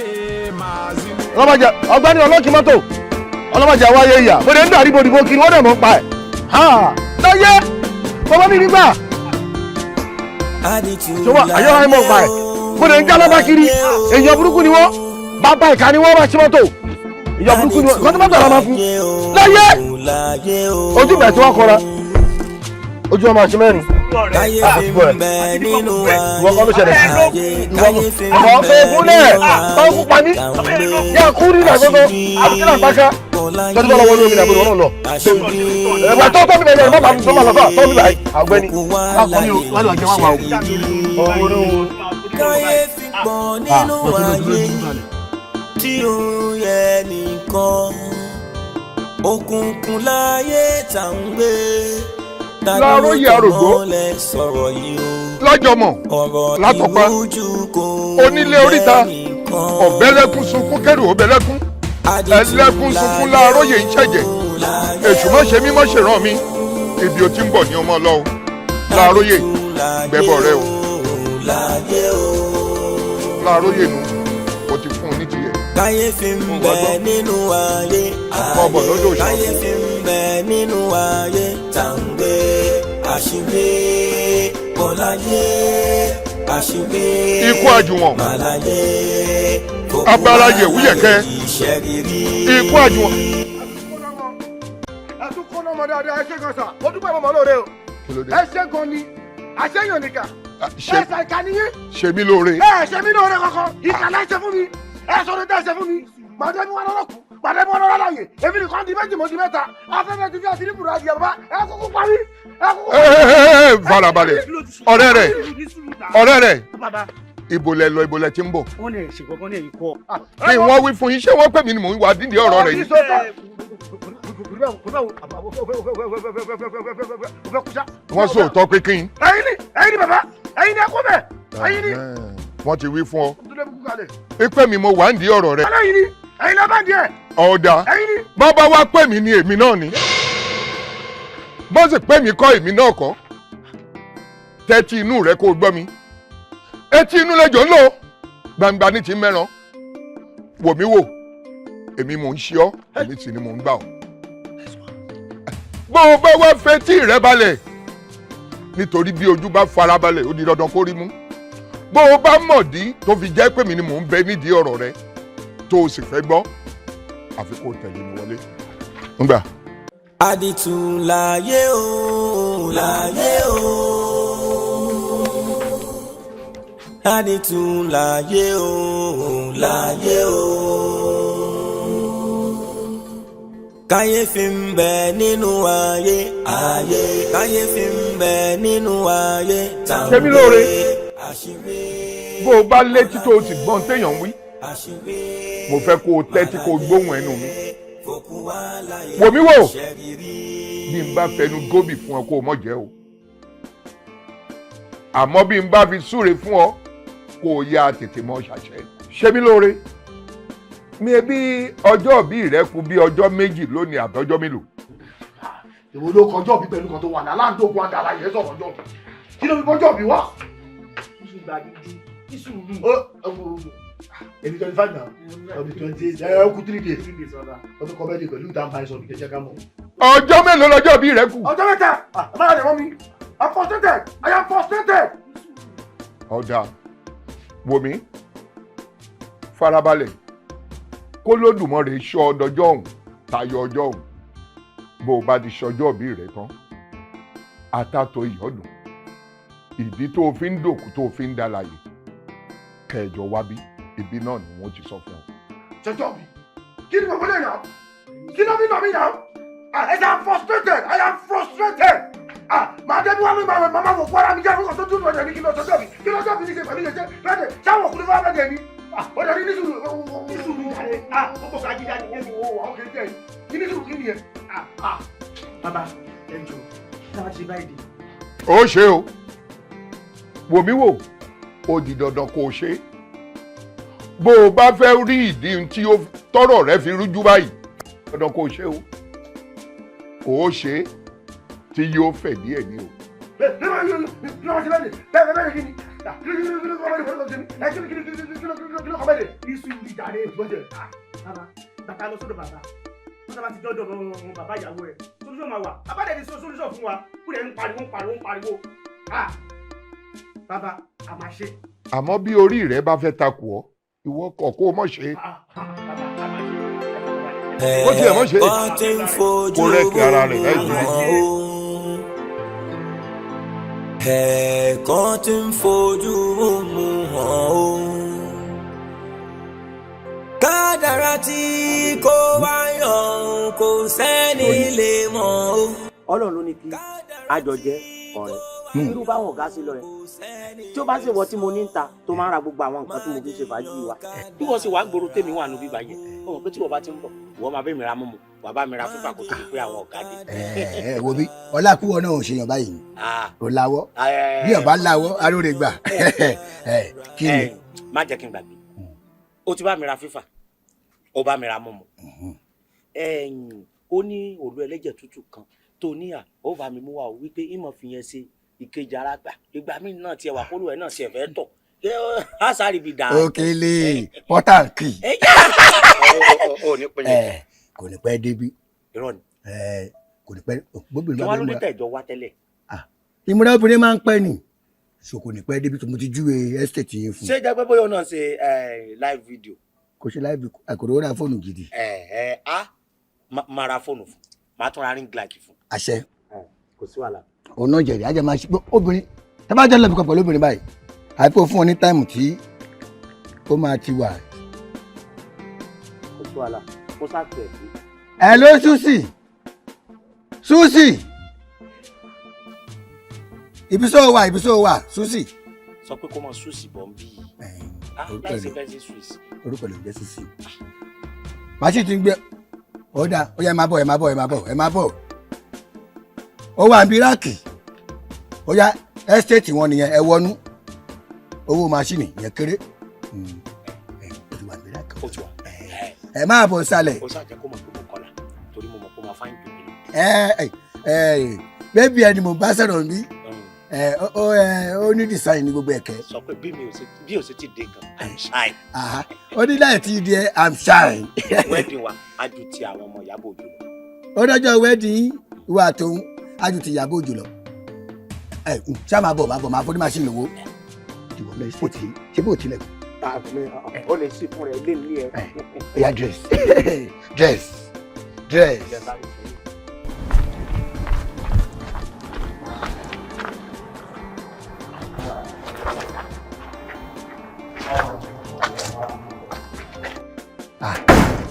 máa sí. ọlọ́mọdé ọgbẹ́ni ọlọ́kì mọ́tò ọlọ́mọdé àwáyé ìyá mo lè ń dàrí bòdìbò kiri wọ́n dẹ̀ mọ́ pa ẹ̀ láyé bàbá mi nígbà ṣọwọ́ àyọ̀wá ẹ̀ mọ́ pa ẹ̀ mo lè ń já lọ́ba kiri èèyàn burúkú ni wọ́n bàbá ìka ni wọ́n bá ṣí mọ́tò èèyàn burúkú ni wọ́n kọ́ńtà mọ́tò ọ̀la máa fún láyé ojú bẹ̀ tí wọ́n kọ́ra ojú ọmọ àṣẹ mẹ́rin ìwọ kọ́ ló ṣẹlẹ̀ ìwọ fẹ́ gúnlẹ̀ báwo kú pa mí yà kú rí nàgbọ́gbọ́ àbúkílà pàṣẹ tọ́jú bọ́lá wọlé omi nàgbọ́dọ̀ wọn lọ. ẹ̀wà tó tọ́ mi bẹ̀rẹ̀ mọ́ bàbá tó máa lọ́kọ́ tó mi báyìí àgbẹ̀ni lákọ̀ọ́ni o wọ́n lọ jẹ́ wọ́n wà o. Kàyéfì pọ̀ nínú ayé tí ó yẹ nìkan òkùnkùn láyé tá ń gbé. Láróyè Àrògbó lọ́jọ́mọ̀ látọ̀pá onílé oríta ọ̀bẹ́lẹ́kún sunkún kẹ́rù ọ̀bẹ́lẹ́kún ẹlẹ́kún sunkún Láróyè ń ṣẹ̀jẹ̀ èṣù mọ́ ṣe mí mọ́ ṣe ràn mí ibi ò ti ń bọ̀ ní ọmọ ọlọ́wọ́ Láróyè gbẹ́bọ̀ rẹ o Láróyè nu o ti fún un ní tiẹ̀. Kàyéfì ń bẹ nínú ayé kàyéfì ń bẹ nínú ayé tàǹgbé àṣìgbé bọ́láyé àṣìgbé ikú àjùwọ̀n màláyé abara yẹ̀wúyẹ̀kẹ́ ikú àjùwọ̀n. ẹ tún kọ́ ọmọ dáadáa ẹ ṣe gan sa ó dúpẹ́ mọ́ lóore o ẹ ṣe gan ni àṣeyàn nìkan ẹ ṣàìkà nìyí. ṣe mí lóore. ẹ ṣe mí lóore kankan ìkàlẹ̀ ṣe fún mi ẹ sọ̀rọ̀ tẹ́ ṣe fún mi gbàdé mi wọn lọ́kù gbàdé mi wọn lọ́la láàyè èmi nìkan di méjì mo di mẹ́ta afẹ́fẹ́ ti fi àti nípùrọ̀ adìyẹ bàbá ẹ kúkú parí ẹ kúkú parí. farabalẹ̀ ọ̀rẹ́ rẹ̀ ìbòlẹ̀ lọ ìbòlẹ̀ tí ń bọ̀. wọ́n lè ṣe gbọ́ngàn ní ẹ̀yìn kọ́. kí wọ́n wí fún yín ṣé wọ́n pè mí ni mò ń wá dídì ọ̀rọ̀ rẹ̀ yìí. wọ́n sòótọ́ pé kí n. ẹ̀yin ni bàbá ẹ̀yin ni ẹ kó bẹ̀ ẹ̀yin ni. wọ́n ti wí fún ọ. pípẹ́ mi mo wà ń di ọ̀rọ̀ rẹ̀. ẹ̀yin ni ẹ̀yin lọ bá ń di ẹ̀. ọ̀dà bàbá wa pè mí ni èmi náà ni. bó sì pè mí kọ́ èmi náà kọ́ tẹ́tí inú rẹ kó gbọ́ mi etí inú lẹ́jọ́ ń lò gbangba ní ti mẹ́ràn wò mí wò èmi mò ń ṣe ọ́ èmi sì ni mò ń gbà ọ́ bó o bá wá fetí rẹ balẹ̀ nítorí bí ojú bá fara balẹ̀ ó di dandan kó rí mú bó o bá mọ̀dí tó fi jẹ́ pé mi ni mò ń bẹ nídìí ọ̀rọ̀ rẹ tó o sì fẹ́ gbọ́ àfi kó o tẹ̀lé mi wọlé ńgbà. Àdìtú láyé o láyé o àdìtú láyé o láyé o kàyéfì ń bẹ nínú ayé ayé kàyéfì ń bẹ nínú ayé tàwọn ṣé mi lóore bó o bá létí tó o sì gbọ́n téèyàn wí mo fẹ́ kó o tẹ́tí kó o gbóhùn ẹnu mi wò mí wò bí n bá fẹnu gómì fún ọ kó o mọ̀ jẹ́ o àmọ́ bí n bá fi súre fún ọ kó o yá tètè mọ́ ṣàṣẹ ṣé mi lóore mi bí ọjọ́ bí rẹ kù bí ọjọ́ méjì lónìí àbọ̀jọ́ mélòó. èwo ló kọjọ́ bí pẹ̀lú kan tó wà ní aláǹdógún àdàlà yẹn sọ̀rọ̀ ọjọ́ kí ló fi bọ́jọ́ bí wá. èmi 25 náà ọdún 28 ẹ kú 3 days ọdún kọ́mẹ́dì pẹ̀lú ìdáǹbà ìsọ̀rọ̀ kẹ̀kẹ́ ká mọ̀. ọjọ́ mélòó lọ́jọ́ bí rẹ kù. ọjọ́ mẹ́ta àbára rẹ̀ wọ́n mi I'm frustrated I am frustrated. ọ̀dà wò mí farabalẹ̀ kó lódùmarè ṣọ́ ọdọjọ́ ọ̀hún tayọ ọjọ́ ọ̀hún bó o bá ti ṣọjọ́ bí rẹ tán àtàtọ̀ ìyọ́dún ìdí tó o fi ń dòkú tó o fi ń dálàyè kẹjọ wá bí ibi náà ni wọ́n ti sọ fún ọ. ṣọjọ́ mi kí ni mo gbọ́dọ̀ yàn kí ló bí nà mí yàn I am frustrated I am frustrated màá débi wá mi màmá wò fún ara mi jẹ́ fún ọ̀tọ́ tó lọ́dẹ̀ ní kí lọ́jọ́ mi kí lọ́jọ́ mi ní ṣe pẹ̀lú ìṣẹ́jẹ́ lọ́dẹ̀ sáwọn òkúlẹ̀ fún abẹ́jẹ́ mi ó dẹ̀ ní nísùrù ìjàre ó kò ká jíjà ní ẹ̀sìn owó àwọn kìí tẹ̀ kí nísùrù kí nìyẹn. bàbá ẹ jọ táwa ṣe báyìí. ó ṣe o wò mí wò ó di dandan kó o ṣe bó o bá fẹ́ rí ìdí tí tọ́rọ̀ rẹ fi rújú báyìí dandan kó o ṣe o ó ṣe tí yóò fẹ̀ díẹ̀ ní o. bàtà lọ sọ́dọ̀ bàbá wọ́n bá ti dọ́dọ̀ bàbá ìyàwó ẹ̀ solution máa wà bàbá dẹ̀ ti sọ solution fún wa kúrẹ̀ ń pariwo bàbá a máa ṣe. àmọ́ bí orí rẹ bá fẹ́ takò ọ́ ìwọ kọ̀ kó o mọ̀ ṣe. ó tiẹ̀ mọ̀ ṣe kó rẹ́ẹ̀kì ara rẹ̀ lẹ́yìn. ẹ̀ẹ̀kan tí ń fojú mú hàn ó. kádàrá tí kò wáyọ̀ kò sẹ́ni lè mọ̀ ó. ọlọ́run ló ní kí àjọ jẹ́ ọ̀rẹ́ irú báwọn ọ̀gá sí lọ rẹ̀ tí ó bá sì wọ tí mo ní ń ta tó máa ń ra gbogbo àwọn nǹkan tí mo fi ṣe fàájì wa bí wọ́n sì wá gbòòrò tèmi wà níbí báyẹn ó mọ̀ pé tí wọ́n bá ti ń bọ̀ wọ́n máa bẹ́ mi ra mọ́ mu wà bá mi ra fúnfà kó tó di pé àwọn ọ̀gá dé. wo bí ọlákùwọ náà ò ṣèyàn báyìí ni ò láwọ bí ọba láwọ aróore gbà kí ni. má jẹ́ kí n gbàgbé ó ti bá mi ra fífà ó bá mi ra mọ́ mu ó ní òòlù ẹlẹ́jẹ̀ tútù kan tó níyà ó bá mi mú wa wípé ìmọ̀ fi yẹn ṣe ìkejì ara gbà ìgbà míì náà tiẹ̀ wà kólú ẹ̀ náà tiẹ̀ fẹ́ tọ̀ àṣàrì bí dáa. òkèlè pọ́tàǹkì. kò ní pẹ́ débi. irọ́ ni. kò ní pẹ́ gbóbìnrin bá bẹ́ẹ̀ múra. kí wọ́n ló dé tẹ̀jọ́ wá tẹ́lẹ̀. ìmúra obìnrin máa ń pẹ́ nì so kò ní pẹ́ débi tó mo ti júwe estate yẹn fún. ṣé jẹ́ pé bóyá náà ṣe live video. kò ṣe live àkòrò ra fóònù gidi. máa ra fóònù fún máa tún ra ring light fún. àṣẹ. kò sí wàhálà. òun náà jẹ̀rì ajá máa ṣe obìnrin tá bá jẹ́ lọ́bì kan pẹ̀lú obìnrin báyìí àìpé fún ọ ní táìmù tí ó máa ti wà. kò sí wàhálà kó sáàtì ẹ̀ sí. ẹ ló Susi ibisọ wà Susi. sọ pé kó mọ Susi bọ̀ ń bí láìsí bẹ́ẹ̀ sí Susi. orúkọ lè jẹ́ Susi. màṣí ti ń gbé ọ̀dà ó yá ẹ máa bọ̀ ó wà ní bíráàkì ó yá ẹ́stéètì wọn nìyẹn ẹ wọnú owó máṣíìnì yẹn kéré ẹ máa bọ̀ sálẹ̀. ó ṣàjẹ́ kó mọ̀ pé mo kọ́lá torí mo mọ̀ pé mo máa fáyín jù mí. bébí ẹni mo bá sọ̀rọ̀ mi ó ní design ní gbogbo ẹ̀kẹ́. sọ pé bí o ṣe ti dé gan I'm shy. ó ní láì tí di ẹ I'm shy. wedding wa aju ti àwọn ọmọ Ìyábọ̀ Òjó lọ. ó dọ́jọ́ wedding ìwà àtòun aju ti Ìyábọ̀ Òjó lọ. ṣá máa bọ̀ máa fọ́ ní machine lówó. ìwọ lọ sí ti ṣé bó tilẹ̀. ó lè ṣí fún rẹ lé ní ẹ. oya dress.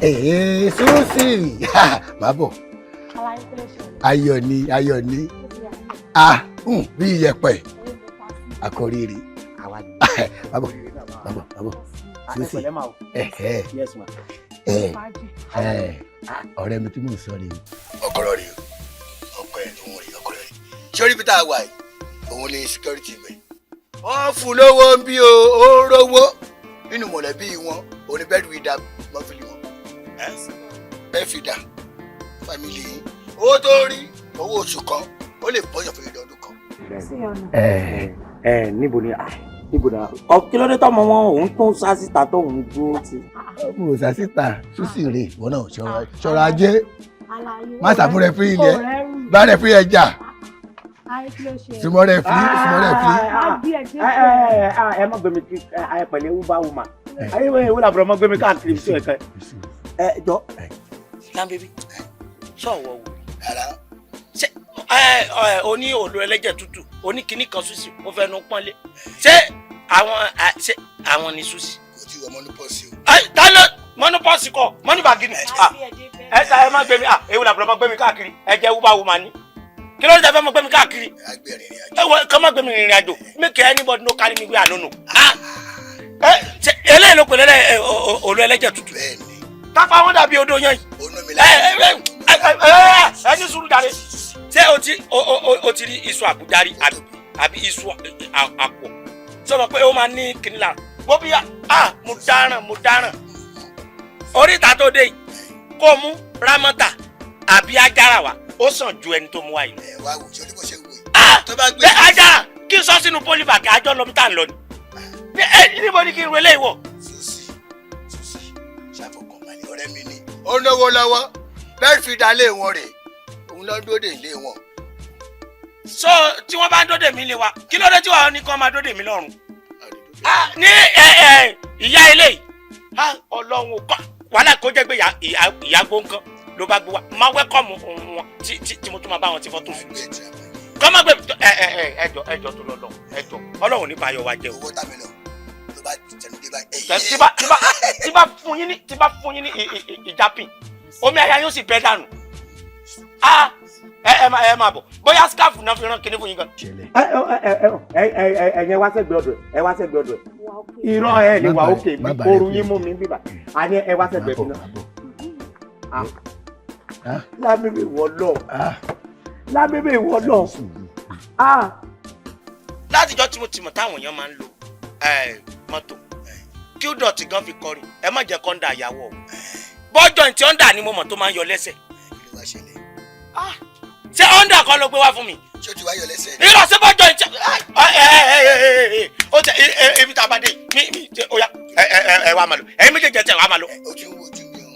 Susi máa bọ̀ ayọ̀ ni bí iyẹ̀pẹ̀ àkọ́rìrì máa bọ̀ Susi ọ̀rẹ́ mi tí mò ń sọ rèé ọkọ̀rọ̀ rèé ọkọ̀ ẹ̀ lòun rèé ọkọ̀rọ̀ rèé sórí bí tá a wà yìí òun lè security mẹ́ wọ́n fún lówó ń bí o ó rówó nínú mọ̀lẹ́bí wọn òní bẹ́ẹ̀ rí da mọ́fìlì wọn bẹ́ẹ̀ fi dà fámìlì yìí owó tó rí owó oṣù kan ó lè bọ́yàn fún ilé ọdún kan. níbo ni kí ló dé tọmọ wọn òun tó ń sá síta tó ń dúró sí. mo ò sá síta Susi rè ìwọ náà ṣọ́ra ajé má sàfúnrẹ fún ilé bá rẹ fún ẹja sumọrẹ fi. ẹ má gbẹmí kí ẹ pẹ̀lẹ́ wúbá wúma ayé wọ́n làbúrò má gbẹmí káàkiri sí ẹ̀ka ẹ jọ lámbébí sọ̀wọ́ wò ṣé oní òòlù ẹlẹ́jẹ̀ tútù oní kinní kan Susi ó fẹ́ nu pọ́nlé ṣé àwọn ni Susi. kò tí wọ mọ́núpọ́ọ̀sì o. dáná mọ́núpọ́ọ̀sì kọ mọ́núbàgì ni ẹ ta ẹ má gbẹmí ewu làbúrò má gbẹmí káàkiri ẹ jẹ́ wúbá wúma ni kí ló ń tẹ́fẹ́ mọ́ gbẹ́mi káàkiri kọ́ mọ́ gbẹ́mi rìnrìn àjò make anybody no carry me where I no know. eléyìí ló pè lẹ́lẹ́ olú ẹlẹ́jẹ̀ tútù káfá wọn dàbí odò yan yìí ẹ ní sùúrù jáde ṣé o ti rí iṣu àbújárí àbí iṣu àpò sọ pé ó máa ní kíní lára bó bí mo dáràn oríta tó dé yìí kó mú rámọ́tà àbí ajára wa ó sàn ju ẹni tó mú wa yìí. ẹ wá wò sórí bó ṣe wò yìí. tó bá gbé ajára kí n sọ sínú pólíbàgì àjọ lọ bí tá à ń lọ ni. níbo ni kí n relé ìwọ. Susi ṣàfọkàn balẹ̀ ọ̀rẹ́ mi ni. ó náwó lọ́wọ́ bẹ́ẹ̀ fi dá lé wọn rè òun lọ dóde ilé wọn. so tí wọ́n bá ń dóde mi lé wa kí ló dé tí wàá ní kí wọ́n máa dóde mi lọ́rùn. ní ìyá ilé yìí ọlọ́run wàhálà kó jẹ́ pé ìyá gbóǹkan ló bá gbé wa máa wẹ́kọ̀mù wọn tí mo tún máa bá wọn ti fọ́ tó sùn. kọ́ máa gbé ẹjọ́ tó lọ́lọ́ ẹjọ́ ọlọ́run nípa ayọ̀ wa jẹ́ o. owó tá mi lọ ló bá tẹnu dé báyìí. tí bá fún yín ní ìjápìn omi aya yóò sì bẹ́ dànù. ẹ máa bọ̀ bóyá scarf náà fi rán kinní fún yín gan. ẹ̀yẹ wá sẹ́gbẹ̀ẹ́ ọ̀dọ̀ ẹ̀ irọ́ ẹ̀ lè wà ókè ooru yín mú mi bíbà àní ẹ wá sẹ́gbẹ̀ẹ́ mi náà. lábẹ́bẹ̀ ìwọ lọ látijọ́ tí mo ti mọ̀ táwọn èèyàn máa ń lo mọ́tò kí ó dọ̀tí gan fi kọrin ẹ má jẹ́ kọ́ńdà ìyàwó bọ́jọ́ tí ọ́ńdà ni mo mọ̀ tó máa ń yọ lẹ́sẹ̀. ṣé ọ́ńdà kan ló gbé wá fún mi. ṣé o ti wá yọ lẹ́sẹ̀. irọ́ sí bọ́jọ́ tí ó tẹ ebi tá a bá dé mi oya ẹ wá máa lọ ẹ̀yin méjèèjì ẹ wá máa lọ.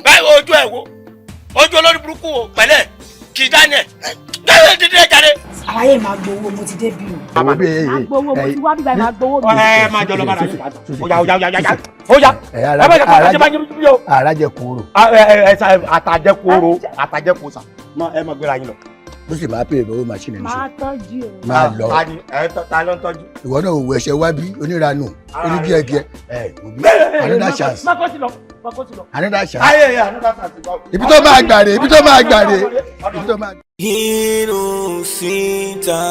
báyìí ojú ẹ wo ojú olórí burúkú o pẹ̀lẹ́ kì í Daniel gbẹ́sẹ̀ dídí ẹ jáde. àlàyé máa gbowó mo ti débi o. máa gbowó mo ti wá bíbá máa gbowó mi. ẹ máa jọ lọ bára yín oya ẹ bá jẹ kó bá jẹ bá yín bí o. àràjẹ kúrò. àtàjẹ kúrò ẹ máa gbéra yín lọ. bó sì máa pèrè lọ́wọ́ màṣínì ní sọ. máa tọ́jú o. máa lọ. ta ló ń tọ́jú. ìwọ náà ò wẹ̀ṣẹ̀ wá bí oníranù onídíẹ̀díẹ̀ another chance. another chance. ibi tó máa gbàre ibi tó máa gbàre. inú síta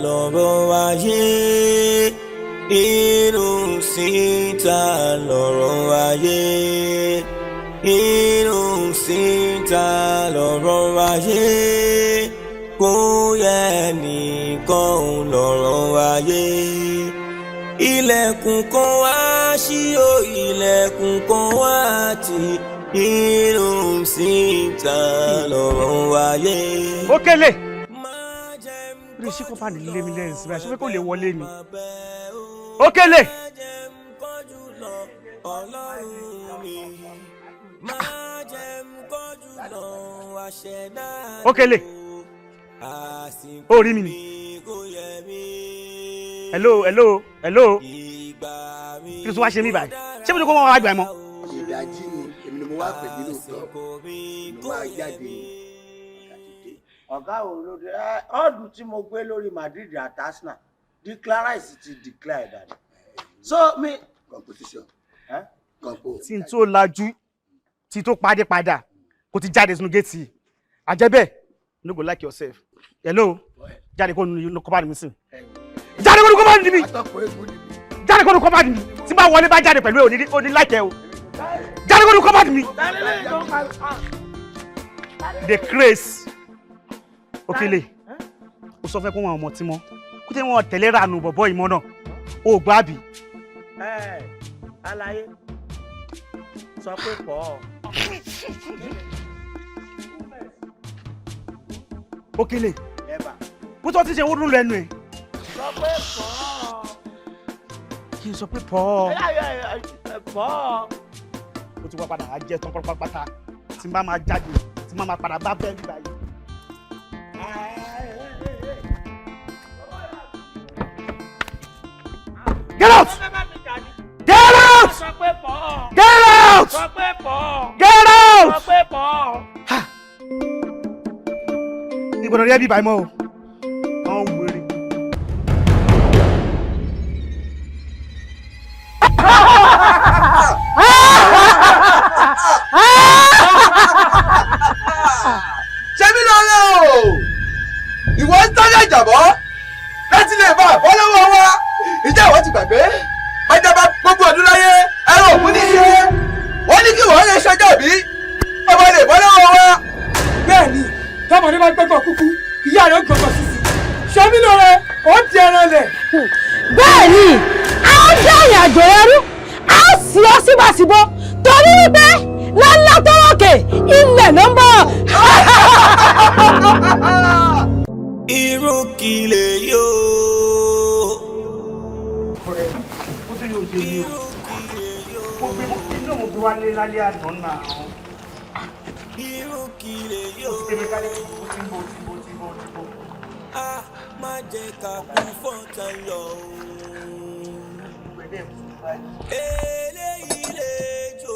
lọ̀rọ̀ ayé inú síta lọ̀rọ̀ ayé inú síta lọ̀rọ̀ ayé kò yẹ nìkan lọ̀rọ̀ ayé ilẹ̀kùn kan wá ṣí o ilẹ̀kùn kan wá tì inú síta lọ̀rọ̀ ayé. Òkèlè ṣí kọ́mpáàdì lé mi lẹ́yìn síbẹ̀ ṣé pé kò lè wọlé ni. Òkèlè. Òkèlè. Ó rí mi ni. Hello. Kí ló tún wá ṣe mí báyìí? Ṣé mo ní kó wọ́n wá gbà mọ́? Ìdájí ni èmi ni mo wá pè nínú ìtọ́. Mo máa jáde. Ọ̀gá òròdé ọdún tí mo gbé lórí Madrid àti Arsenal declare ti declare that. So mi competition. Tí n tó lajú tí tó pàdé padà kò ti jáde sínú géètì àjẹbẹ no go like yourself. Hello jáde kó nu kọ́pá mi sìn. Jáde kó nu kọ́pá mi. Jáde kó nu kọ́pá mi. Tí bá wọlé bá jáde pẹ̀lú òní láìkẹ́ o. Jáde kó nu kọ́pá mi. The craze. Òkèlè ó sọ fẹ́ kó wọn ọmọ tí mọ́ kó tẹ́ wọn tẹ̀lé rànú bọ̀bọ̀ ìmọ̀ náà ó gbá bì. Àlàyé sọ pé pọ̀. Òkèlè bó tó ti ṣe wúrú lẹ́nu ẹ̀. Sọ pé pọ̀. Kí n sọ pé pọ̀. Pọ̀. Ó ti wá padà á jẹ́ tán pátápátá tí n bá máa jáde tí n bá máa padà bá bẹ́ẹ̀ nígbà yìí. Get out! Get out! Get out! Get out! Ìgbọ̀nà rí ẹbí báyìí mọ́ o. Àwọn wèrè. Ṣebí lọ́rẹ́ o! Ìwọ ń tọ́jú ìjàbọ̀ láti lè bá àbọ̀ lọ́wọ́ wa. Ìjà ìwọ ti gbàgbé. Ajaba gbogbo ọdún láyé ẹ̀rọ òkú ní ṣe. Wọ́n ní kí wọ́n lè ṣọjọ́ bí. Ọba lè bọ́ lọ́wọ́ wa. Bẹ́ẹ̀ni, tọ́mọdé bá gbẹ́gbọ̀ kúkú, ìyá rẹ̀ ó gbọ́gbọ̀ sísì. Ṣebí lọ́rẹ́, ó ti ẹran lẹ̀. Bẹ́ẹ̀ni, a ó dá ìrìnàjò ẹrú, a ó sì ọ síbàsíbò torí wípé lọ́lá tó rọ̀kè ilẹ̀ ló ń bọ̀. Irú kí lè yó. Mo gbé wálé lálẹ́ àná náà. Irú kí lè yó. A má jẹ́ ká kú fọ́nkán yọ. Eléyìí lè jò.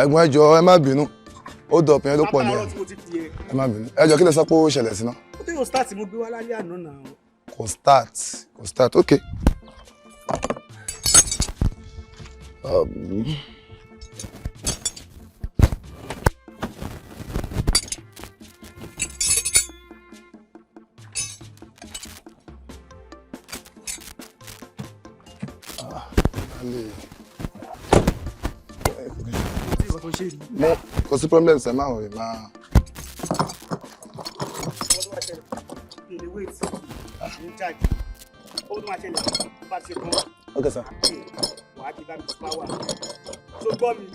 Ẹ̀gbọ́n ẹ jọ̀ọ́ ẹ má bínú ó dọ̀pin ẹ ló pọ̀ díẹ̀ ẹ má bínú ẹ jọ̀ọ́ kí lẹ sọ pé ó ṣẹlẹ̀ sí náà. Ó tí yóò start mo gbé wá lálẹ́ àná náà. Kò start ok. Kò sí problem sẹ máa wọlé máa. Okay sir.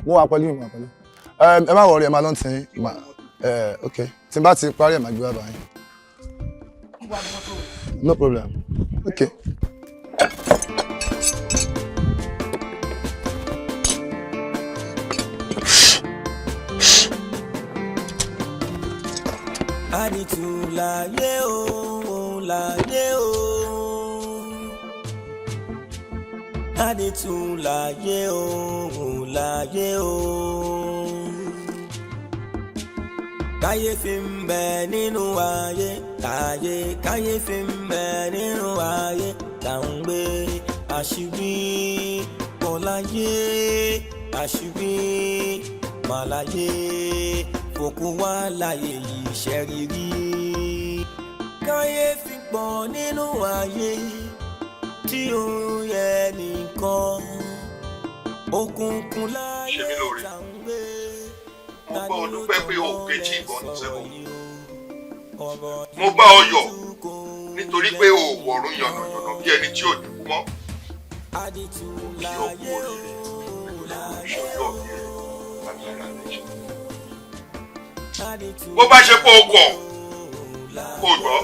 Mo wà pẹ̀lú mo wà pẹ̀lú. Ẹ má wọrí ẹ máa lọ́n tí ok tí n bá ti parí ẹ̀ máa gbé wá báyìí. No problem. Okay. Àdìtú láyé o, láyé o. Àdìtú láyé o, láyé o. Kàyéfì ń bẹ nínú ayé, kàyéfì ń bẹ nínú ayé. Là ń gbé àṣírí ọláyé, àṣírí màláyé. FOKUWALAYE yìí ṣẹ́rírí. Kàyéfì pọ̀ nínú ayé tí ó yẹ nìkan. Òkùnkùn láyé là ń gbé. Mo bá ọ dúpẹ́ pé o kejì ìbọn ní sẹ́wọ̀n. Mo bá ọ yọ̀ nítorí pé o wọ̀run yànnàyànnà bí ẹni tí ò ní kú mọ́. Kí o kú oríire pẹ̀lú ìṣòyọ̀ mi rẹ̀. bó bá ṣe pé o kọ̀ kó gbọ́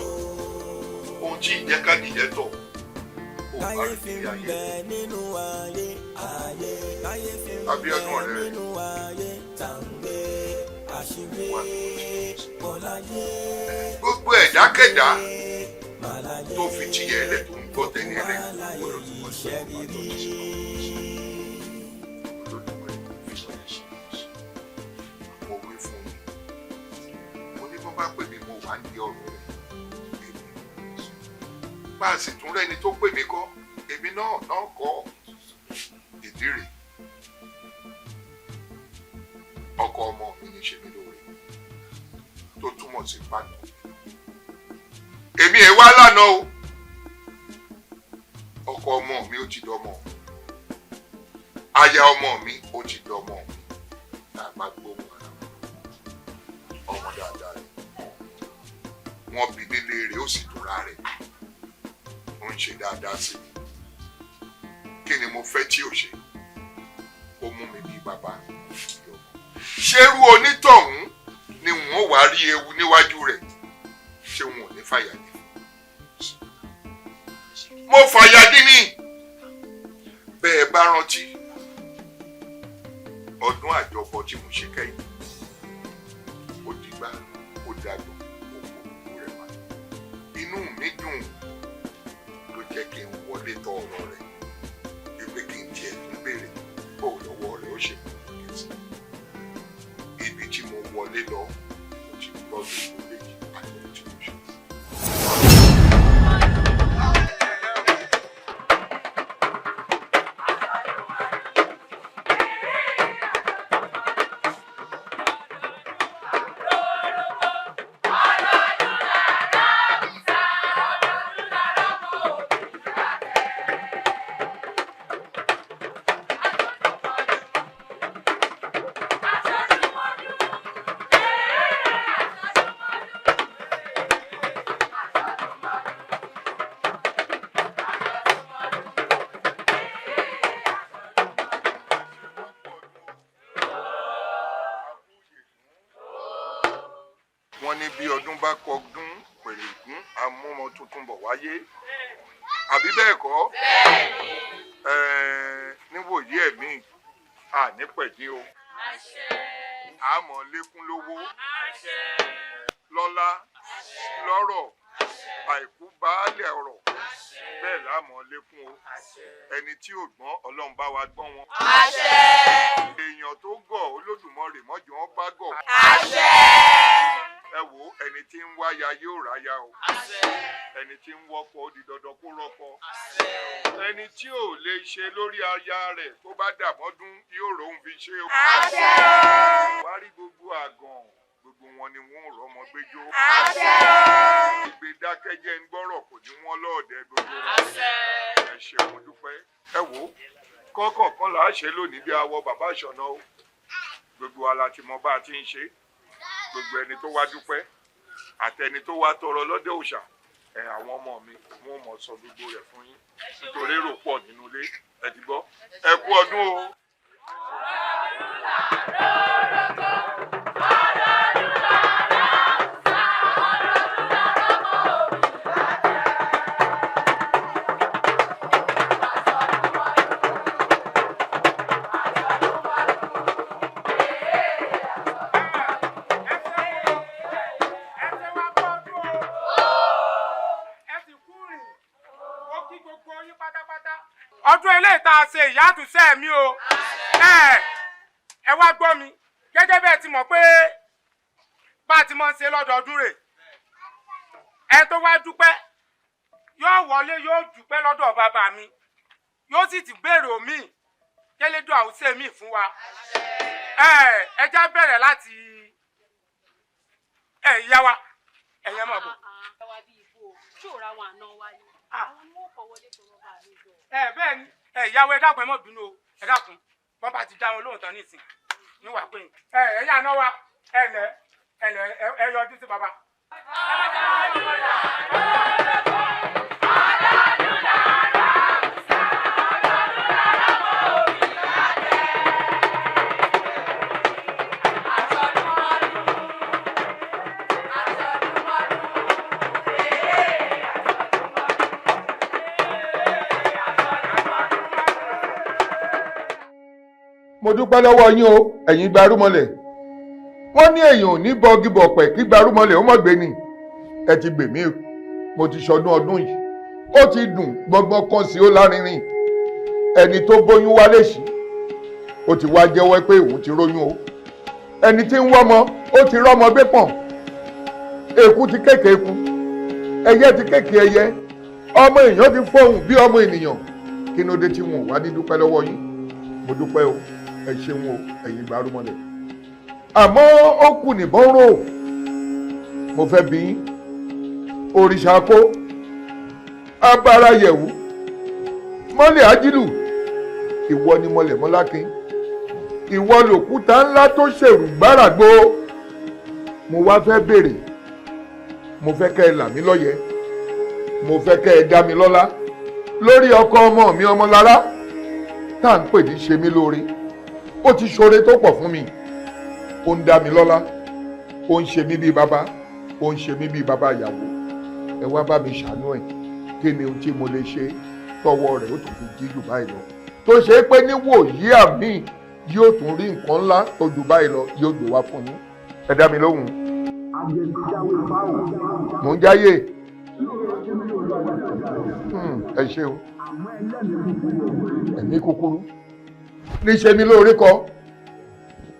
ohun tí ìjẹ́ kádìjẹ́ tọ̀ ó bá rí sí ayé Abíọ́dún ọ̀rẹ́ rẹ̀ gbogbo ẹ̀dákẹ́dá tó fi tiyẹ̀ ẹlẹ́ tó ń gbọ́ tẹ̀lé ẹlẹ́ gbọ́dọ̀ tó wọ́n ṣe ọmọ tó ti ṣe mo wí fún mi mo ní bọ́ bá pè mí mo wà ní ọ̀rọ̀ rẹ̀ bá a sì tún rẹ́ni tó pè mí kọ́ èmi náà kọ́ ìdí rẹ̀ ọkọ ọmọ mi ní ṣe mí lóore tó túmọ̀ sí pàtó èmi ẹ̀ wá lánàá o ọkọ ọmọ mi ó ti dọmọ aya ọmọ mi ó ti dọmọ tá a máa gbóhùn ara ọmọ dáadáa rẹ wọn bí nílé rẹ ó sì tóra rẹ ó ń ṣe dáadáa sí mi kí ni mo fẹ́ tí ò ṣe ó mú mi bí bàbá ṣerú onítọ̀hún ni wọ́n wá rí ewu níwájú rẹ̀ ṣé wọn ò ní fàyàdí mo fàyàdí ni bẹ́ẹ̀ bá rántí ọdún àjọpọ̀ tí mo ṣe kẹ́yìn ó dìgbà ó dàgbà ó kó gbogbo rẹ̀ wá inú mi dùn ló jẹ́ kí n wọlé tọ̀ ọ̀rọ̀ rẹ̀ wípé kí n tiẹ̀ tún béèrè bó lọ́wọ́ rẹ̀ ó ṣe kú ibi tí mo wọlé lọ mo ti gbọ́ gbogbo léyìí àti ohun tí mo ṣe. wọ́n ní bí ọdún bá kọdún pẹ̀lẹ́gún amúmọ tuntun bọ̀ wáyé àbí bẹ́ẹ̀ kọ́ níwòyí ẹ̀mí ànípẹ̀dín o àmọ́ lékún lówó lọ́lá lọ́rọ̀ àìkú baálẹ̀ ọ̀rọ̀ bẹ́ẹ̀ láàmọ́ lékún o ẹni tí ò gbọ́n ọlọ́run bá wa gbọ́n wọn. èèyàn tó gọ̀ olódùmarè mọ́jọ́ wọn bá gọ̀. ẹ wo ẹni tí ń wáya yóò ráya o ẹni tí ń wọ́kọ ó di dandan kó rọ́kọ ẹni tí ò lè ṣe lórí aya rẹ̀ tó bá dàmọ́dún yóò rohun fi ṣe o. wá rí gbogbo àgàn gbogbo wọn ni wọn ò rọmọ gbẹjọ. ìgbé dákẹ́jẹ́ ń gbọ́rọ̀ kò ní wọ́n lọ́ọ̀dẹ gbogbo ẹ ṣeun dúpẹ́. ẹ wo kọ́kọ̀ọ̀kan là á ṣe lónìí bí awọ bàbá ìṣọ̀nà o gbogbo wa la ti mọ bá a ti ń ṣe gbogbo ẹni tó wá dúpẹ́ àtẹni tó wá tọrọ lọ́dẹ òòṣà àwọn ọmọ mi wọn mọ̀ sọ gbogbo rẹ̀ fún yín nítorí èrò pọ̀ nínú ilé ẹ ti gbọ́ ẹ kú ọdún o. ọdún eléyìí tá a ṣe ìyá àtúnṣe mi o ẹ wá gbọ́ mi gẹ́gẹ́ bẹ́ẹ̀ ti mọ̀ pé bá a ti mọ̀ ń ṣe lọ́dọọdún rẹ̀ ẹ tó wá dúpẹ́ yóò wọlé yóò dúpẹ́ lọ́dọ̀ bàbá mi yóò sì ti béèrè omi kẹ́lẹ́dọ̀ àwùṣe mi fún wa ẹ já bẹ̀rẹ̀ láti ìyá wa ẹ̀yẹ́ mọ̀ bọ̀. bẹ́ẹ̀ ni ìyàwó ẹ dákun ẹ mọ̀ bínú o ẹ dákun wọ́n bá ti dá wọn lóhùn tán nísìn níwà pé ẹ̀yà náà wá ẹ yọjú sí bàbá. mo dúpẹ́ lọ́wọ́ yín o ẹ̀yin gbarúmọlẹ̀ wọ́n ní èèyàn ò ní bọ́gí bọ̀pẹ̀ kí gbarúmọlẹ̀ ó mọ̀ gbé ni ẹ ti gbè mí mo ti ṣọdún ọdún yìí ó ti dùn gbọ́ngbọ́n kan sí ó lárinrin ẹni tó bóyún wálé sí ó ti wá jẹ́wọ́ pé òun ti róyún o ẹni tí ń wọ́mọ ó ti rọ́mọ gbé pọ̀n èkú ti kéèké eku ẹyẹ ti kéèké ẹyẹ ọmọ èèyàn ti fọhùn bí ọmọ ènìyàn kí ló dé tí wọn ò wá ní dúpẹ́ lọ́wọ́ yín mo dúpẹ́ o ẹ ṣeun o ẹ̀yin gbarúmọlẹ̀ àmọ́ ó kù nìbọn rò mo fẹ́ bí yín òrìṣà kó abara yẹ̀wù mọ́lẹ̀ ajílù ìwọ ni mọ́lẹ̀ mọ́lákin ìwọ lòkúta ńlá tó ṣèrù gbáràgbó mo wá fẹ́ béèrè mo fẹ́ kẹ́ ẹ là mí lọ́yẹ̀ mo fẹ́ kẹ́ ẹ dá mi lọ́lá lórí ọkọ ọmọ mi Ọmọlára tá à ń pè ní ṣe mí lóore ó ti ṣoore tó pọ̀ fún mi ó ń dá mi lọ́lá ó ń ṣe mí bíi bàbá ó ń ṣe mí bíi bàbá ìyàwó ẹ wá bá mi ṣàánú ẹ̀ kí ni ohun tí mo lè ṣe tọwọ́ rẹ̀ ó tún fi jí jù báyìí lọ tó ṣe é pé níwòyí àmì yóò tún rí nǹkan ńlá tó jù báyìí lọ yóò gbé wá fún yín ẹ dá mi lóhùn. mò ń jáyé ẹ ṣe o ẹ̀mí kúkúrú ní ṣe mí lóore kọ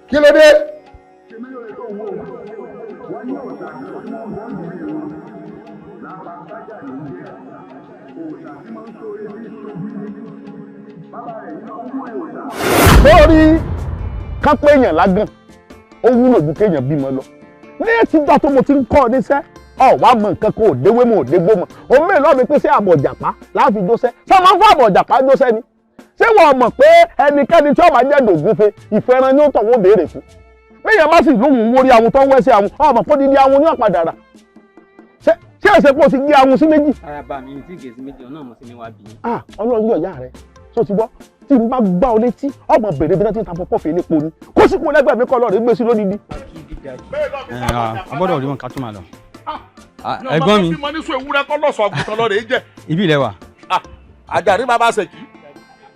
kí ló dé. lórí kápẹ́ èèyàn lágàn ó wúlò ju kéèyàn bímọ lọ ní ẹtìjọ́ tó mo ti ń kọ́ ọ níṣẹ́ wàá mọ nǹkan kan ò déwé mọ ò dégbó mọ òun mẹ́rin lọ́ọ́ mi pín sí àbọ̀ jàpá láàfin jósẹ́ ṣé máa ń fún àbọ̀ jàpá jósẹ́ ni ṣé wọ́n mọ̀ pé ẹnikẹ́ni tí ó bá jẹ́ dògúnfe ìfẹ́ràn ni ó tọ̀ wọ́n béèrè fún bẹ́ẹ̀ bá sì lóhùn wórí àwọn tó ń wẹ́ sí àwọn ọmọ kó dídí àwọn ní ọ̀padà rà ṣé ẹ̀sẹ̀ pọ̀ ti gé àwọn sí méjì. araba mi ti gé sí méjì ọ̀nà ọmọ sí mi wá bí. ọlọ́run yóò yá rẹ tó ti gbọ́ tí n bá gbá ọ létí ọmọ bèrè bí wọ́n ti ń ta pọ́pọ́ fèlè po ni kó sì kún lẹ́gbẹ̀ẹ́ mi kọ́ lọ́ọ̀rẹ́ gbé sí lódìdí. a gbọ́dọ̀ rí wọn ká tó máa lọ. ẹ̀gbọ́n mi mo ní sọ ewúrẹ́ kọ́ lọ́sọ̀ àgùntàn lọ́ọ̀rẹ́ jẹ́. ibi ilẹ̀ wa. Àjàní bàbá Ṣèkí.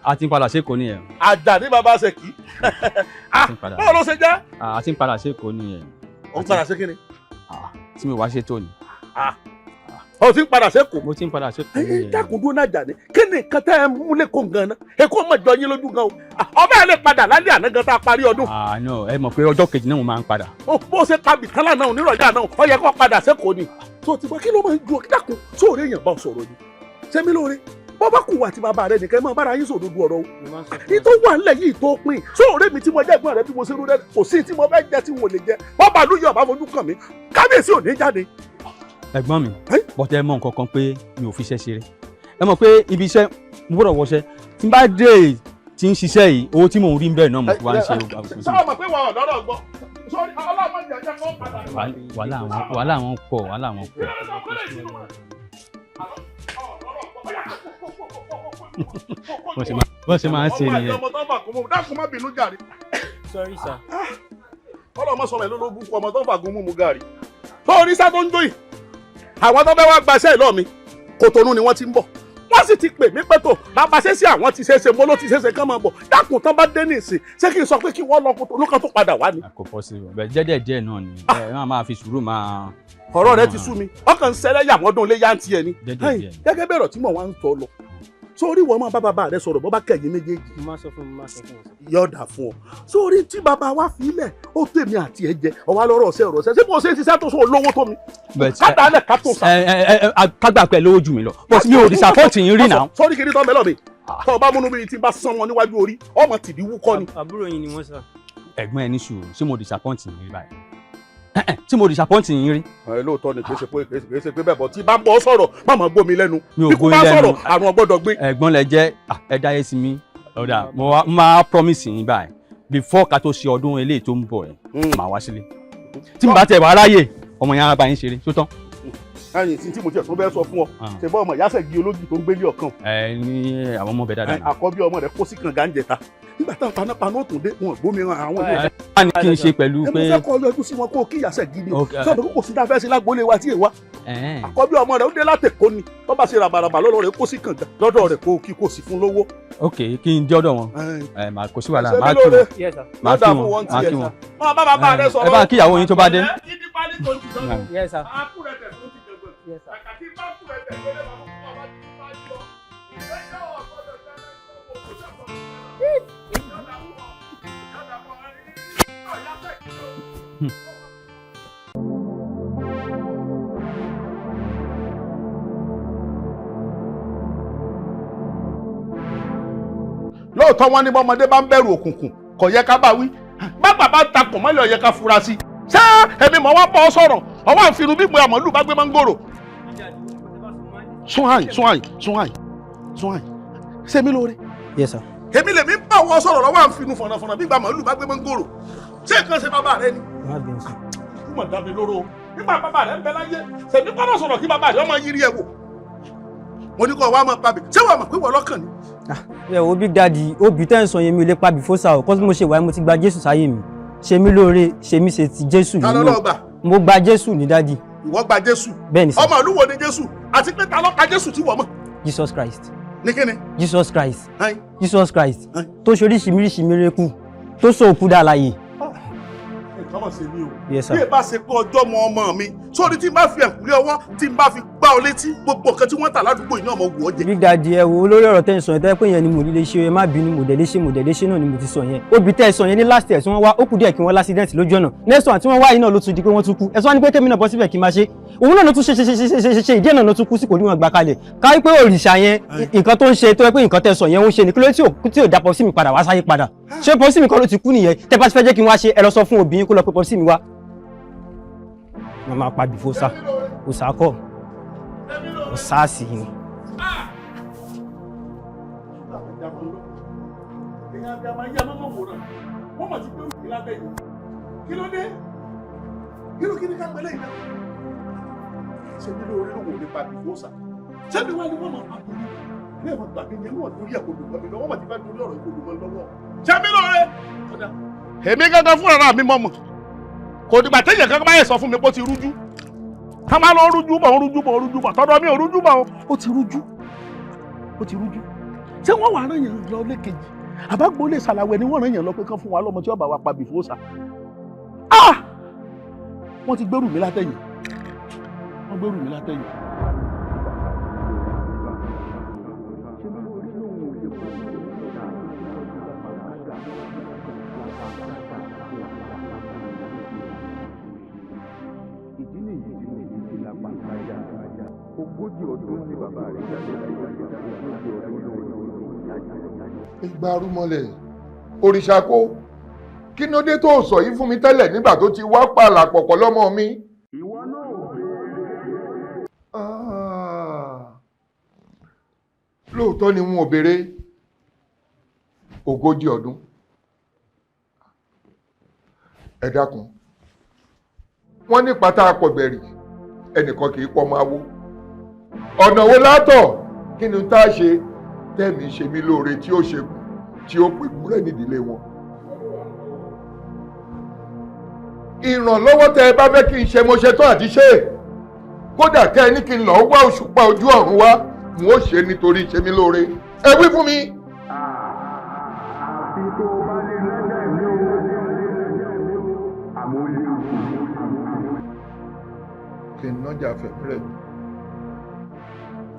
a ti ń padà sékòó nìyẹn. Àjàní bàbá Ṣèkí. báwo ló ṣe jẹ́. a ti ń padà sékòó nìyẹn. ó ń padà sí kíni. tí mi wá ṣe tó ni. ó ti ń padà sékòó. mo ti ń padà sékòó nìyẹn. dákun dúró náà Àjàní kí ni nǹkan tẹ́ ẹ múlẹ̀ kó gan-an èkó ọmọ ìjọ yín lójú gan o ọbẹ̀ ẹ lè padà lálẹ́ àná gan tá a parí ọdún. no ẹ mọ̀ pé ọjọ́ kejì náà mo máa ń padà. bó ṣe pabì kálá náà onírọ̀jà náà ó yẹ kó padà sékòó ni tó ti gbọ́ kí ló máa ń ju dákun sóòrè èèyàn bá sọ̀rọ̀ ni ṣé mi lóore bọ́bá kù wà tí bàbá rẹ nìkan máa bára yín sòdodo ọ̀rọ̀ o ní tó wà nílẹ̀ yìí tó pin sóòrè mi tí mo jẹ́ ẹ̀gbọ́n rẹ bí mo ṣe rú rẹ kò sí tí mo fẹ́ jẹ tí mo lè jẹ bọ́bá lóye ọ̀bá fojú kàn mí kábíyèsí ò ní jáde. ẹ̀gbọ́n mi bọ́tẹ́ ẹ mọ̀ nǹkan kan pé mi ò fi iṣẹ́ ṣeré ẹ mọ̀ pé ibi iṣẹ́ mo gbọ́dọ̀ wọṣẹ́ tí n bá dé tí ń ṣiṣẹ́ yìí owó tí mò ń rí ń bẹ̀ náà mo fi wá ń ṣe àwòkọ́. sọ́ọ́ mọ̀ pé wọ́n ọ̀dọ́dọ̀ gbọ́ sọ́ọ́ni ọlọ́mọdé ọjọ́ kan padà. wàhálà wọn pọ̀ wàhálà wọn pọ̀. bó ṣe máa ń ṣe nìyẹn. dákun má bínú jàre. sorry sir. ọlọ́mọ sọmọ ẹ̀ ló lógún fún ọmọ tó ń fàgùn mú mu gàrí. tó orí sá tó ń jó yìí àwọn tó fẹ́ wá gbaṣẹ́ ìlọ́ mi Kòtónú ni wọ́n ti ń bọ̀ wọ́n sì ti pè mí pé tó bàbá ṣe sí àwọn ti ṣeéṣe mo ló ti ṣeéṣe kán máa bọ̀ dákun tán bá dé nìsín ṣé kí n sọ pé kí wọ́n lọ Kòtónú kan tó padà wá ni. kò pọ̀ sí i jẹ́dẹ̀ díẹ̀ náà ni ẹ máa fi sùúrù máa. ọ̀rọ̀ rẹ ti sú mi ọkàn ń ṣẹlẹ̀ yàmọ́dún lé yáǹtì ẹ ni gẹ́gẹ́ bẹ́ẹ̀ rọ̀ tí mò ń wá ń tọ́ lọ sórí wọn máa bá bàbá rẹ sọ̀rọ̀ bó bá kẹ̀yìn méjèèjì. mo máa sọ fún ọ. yọ̀ọ̀dà fún ọ sórí tí bàbá wa filẹ̀ ó tèmi àti ẹ jẹ ọwọ́ lọ́rọ̀ ọ̀sẹ̀ ṣé bó ṣe ń ṣiṣẹ́ tó sọ olówó tó mi. kádàálẹ̀ ká tó sà. kágbà pẹ̀ lówó jù mí lọ but mi ò disappoint yín rí náà. sórí kiri tó ń bẹ lọ́ọ̀bì tó o bá múnú bíi tí n bá sán wọn níwájú orí ọmọ tìbí wúkọ́ ni. àbúrò yín ni wọ́n sọ. ẹ̀gbọ́n ẹ ní sùúrù ṣé mo disappoint yín rí báyìí tí mo disappoint yín rí. lóòótọ́ ni kì í ṣe pé bẹ́ẹ̀ bọ̀ tí bá ń bọ́ sọ̀rọ̀ má máa gbómi lẹ́nu bí kò bá sọ̀rọ̀ àrùn ọgbọ́dọ̀ gbé. ẹ̀gbọ́n lẹ jẹ́ ẹ dáyé sí mi ọ̀dà mo máa promise yín báyìí before ká tó ṣe ọdún eléyìí tó ń bọ̀ ẹ̀ máa wá sílé tí mo bá tẹ̀ wá ráyè ọmọ yẹn á bá yín ṣeré tó tán. ẹyìn tí mo tiẹ̀ tó bẹ́ẹ̀ sọ fún ọ ṣe bọ́ ọmọ ìyáṣẹ́ gi ológi tó ń gbélé ọ̀kan. ẹ ní àwọn ọmọ bẹ dáadáa. àkọ́bí ọmọ rẹ kó sí kànga ń jẹta nígbà táwọn panápaná ó tún dé wọn gbómi ran àwọn ilé. wọ́n ní kí n ṣe pẹ̀lú pé. ẹ mo fẹ́ kọ́ yọjú sí wọn kó kí ìyáṣẹ́ gi ni o sọ́dọ̀ kò sí dáfẹ́ sí lágbólé wa tí èèwà àkọ́bí ọmọ rẹ̀ ó dé láti Èkó ni tó bá ṣe ràbàràbà lọ́dọ̀ rẹ̀ kó sí kànga lọ́dọ̀ rẹ̀ kó kí kò sí fún lówó. ok kí n dé ọ̀dọ̀ wọn màá kó sí wàhálà máa kí wọn máa kí wọn máa kí wọn. máa bá bàbá rẹ sọ̀rọ̀ ẹ bá kí ìyàwó yín tó bá dé. lóòótọ́ wọn ní bọ́mọdé bá ń bẹ̀rù òkùnkùn kò yẹ ká bá wí bàbá bá takùn mọ́lẹ̀ ó yẹ ká fura sí ṣé èmi mọ̀ wá bọ́ sọ̀rọ̀ ọwọ́ àfihàn bí ìgbé àmọ́lù bá gbé mọ́ngòrò. sún àyìn ṣé mi lóore. Yes sir. èmi lèmi ń bá wọn sọ̀rọ̀ lọ́wọ́ àfihàn fọ̀nàfọ̀nà bí ìgbé àmọ́lù bá gbé mọ́ngòrò ṣé nǹkan ṣe bàbá rẹ ni. kúmọ̀ dàbí lóró nígbà bàbá rẹ ń bẹ láyé ṣèbí kọ́nà sọ̀rọ̀ kí bàbá rẹ ọmọ yiri ẹ̀ wò mo ní kọ́ wa máa pàbí ṣé wàá mọ̀ pé wọ́n lọ́kàn ni. ẹ wo big daddy obì tẹ́ ń sọ yẹn mi ò lè pàbí fósà o kọ́ tí mo ṣe wáyé mo ti gba Jésù sáyé mi ṣe mí lóore ṣe mí ṣe ti Jésù ta ló lọ gbà. mo gba Jésù ní daddy. ìwọ gba Jésù. bẹ́ẹ̀ni sir. ọmọ ìlú wo ni Jésù àti pé ta ló ka Jésù tí wọ́n mọ̀. Jesus Christ. ní kíni. Jesus Christ. Jesus Christ tó ṣe oríṣiríṣi miracle tó sọ òkú dà láàyè. nǹkan mọ̀ sí mi o. Yes sir. bí ẹ bá ṣe pé ọjọ́ mọ ọmọ mi sórí tí n bá fi ẹ̀kúlé ọwọ́ tí n bá fi gbá ọ létí gbogbo nǹkan tí wọ́n tà ládùúgbò yìí náà mo wù ọ́ jẹ. big daddy ẹ wo olórí ọ̀rọ̀ tẹ́ ń sọ yẹn tẹ́ pé yẹn ni mo lè ṣe ẹ má bínú mo dẹ̀ lè ṣe náà ni mo ti sọ yẹn obì tẹ́ ẹ sọ yẹn ní last year tí wọ́n wá ó kù díẹ̀ kí wọ́n lásìdẹ́ǹtì lójú ọ̀nà next one tí wọ́n wá yìí náà ló tún di pé wọ́n tún kú ẹ sọ wá ní pé kémi náà bọ́ síbẹ̀ kí n máa ṣe òun náà ló tún ṣe ìdí ẹ̀ náà ló tún kú sí kò ní wọn gbà kalẹ̀ káwí pé òrìṣà yẹn nǹkan tó ń ṣe tó yẹ pé nǹkan tẹ́ sọ yẹn ń ṣe ni kí ló tí ò dá pọ̀ sí mi padà wá sáyé padà ṣé pọ̀ sí mi kan ló ti kú nìyẹn tẹ́ bá ti fẹ́ jẹ́ kí n wá ṣe ẹ lọ sọ fún òbí yín kó lọ pé pọ̀ sí mi wá. màmá pa bìfó sá òsàkọ òsàásì ni. kí ló dé irú kí ni ká pẹ̀lẹ́ ìdá ṣe bí lóore ló wò lè pa bìfó sá ṣé bí wàá ní wọn máa pa bìfó ní ẹ̀fọn gbàgbé yẹn wọn lórí ẹ̀kọ́ lùmọ́ mi lọ́wọ́ wọn ti fẹ́ lórí ọ̀rọ̀ ìkọlù mọ́ lọ́wọ́ ṣé bí lóore. èmi gángan fúnra mi mọ̀ mọ̀ kò dìgbà téèyàn kankan báyẹn sọ fún mi pé ó ti rújú ká máa lọ rújú bọ̀ tọ́dọ̀ mi ò rújú bọ̀ ó ti rújú ṣé wọ́n wà á rán yẹn lọ lẹ́kejì àbágbó lè ṣàlàwẹ̀ ni wọ́n rán yẹn lọ pé kán fún wa lọ́mọ tí ó bá wa pa bìfó sá wọ́n ti gbẹ́rù mi látẹ̀yìn ìgbà arúmọlẹ̀ òrìṣà kó kí ló dé tó sọ yìí fún mi tẹ́lẹ̀ nígbà tó ti wá pààlà pọ̀pọ̀ lọ́mọ mi. ìwọ náà lóòótọ́ ni wọn ò béèrè 40 ọdún. ẹ dákun wọ́n ní pátá apọ̀gbẹ̀rì ẹnìkan kì í pọ̀ máa wó ọ̀nà wo látọ̀ kí ni tá a ṣe tẹ́mi ṣe mí lóore tí ó ṣe kù tí ó pè múrẹ́ nídìílé wọn. ìrànlọ́wọ́ tẹ́ ẹ bá fẹ́ kí n ṣe mo ṣe tán àti ṣe kódà kẹ́ ẹ ní kí n lọ wá òṣùpá ojú ọ̀run wá n ó ṣe nítorí ṣe mí lóore ẹ wí fún mi. kí n nájà fẹ̀mí rẹ̀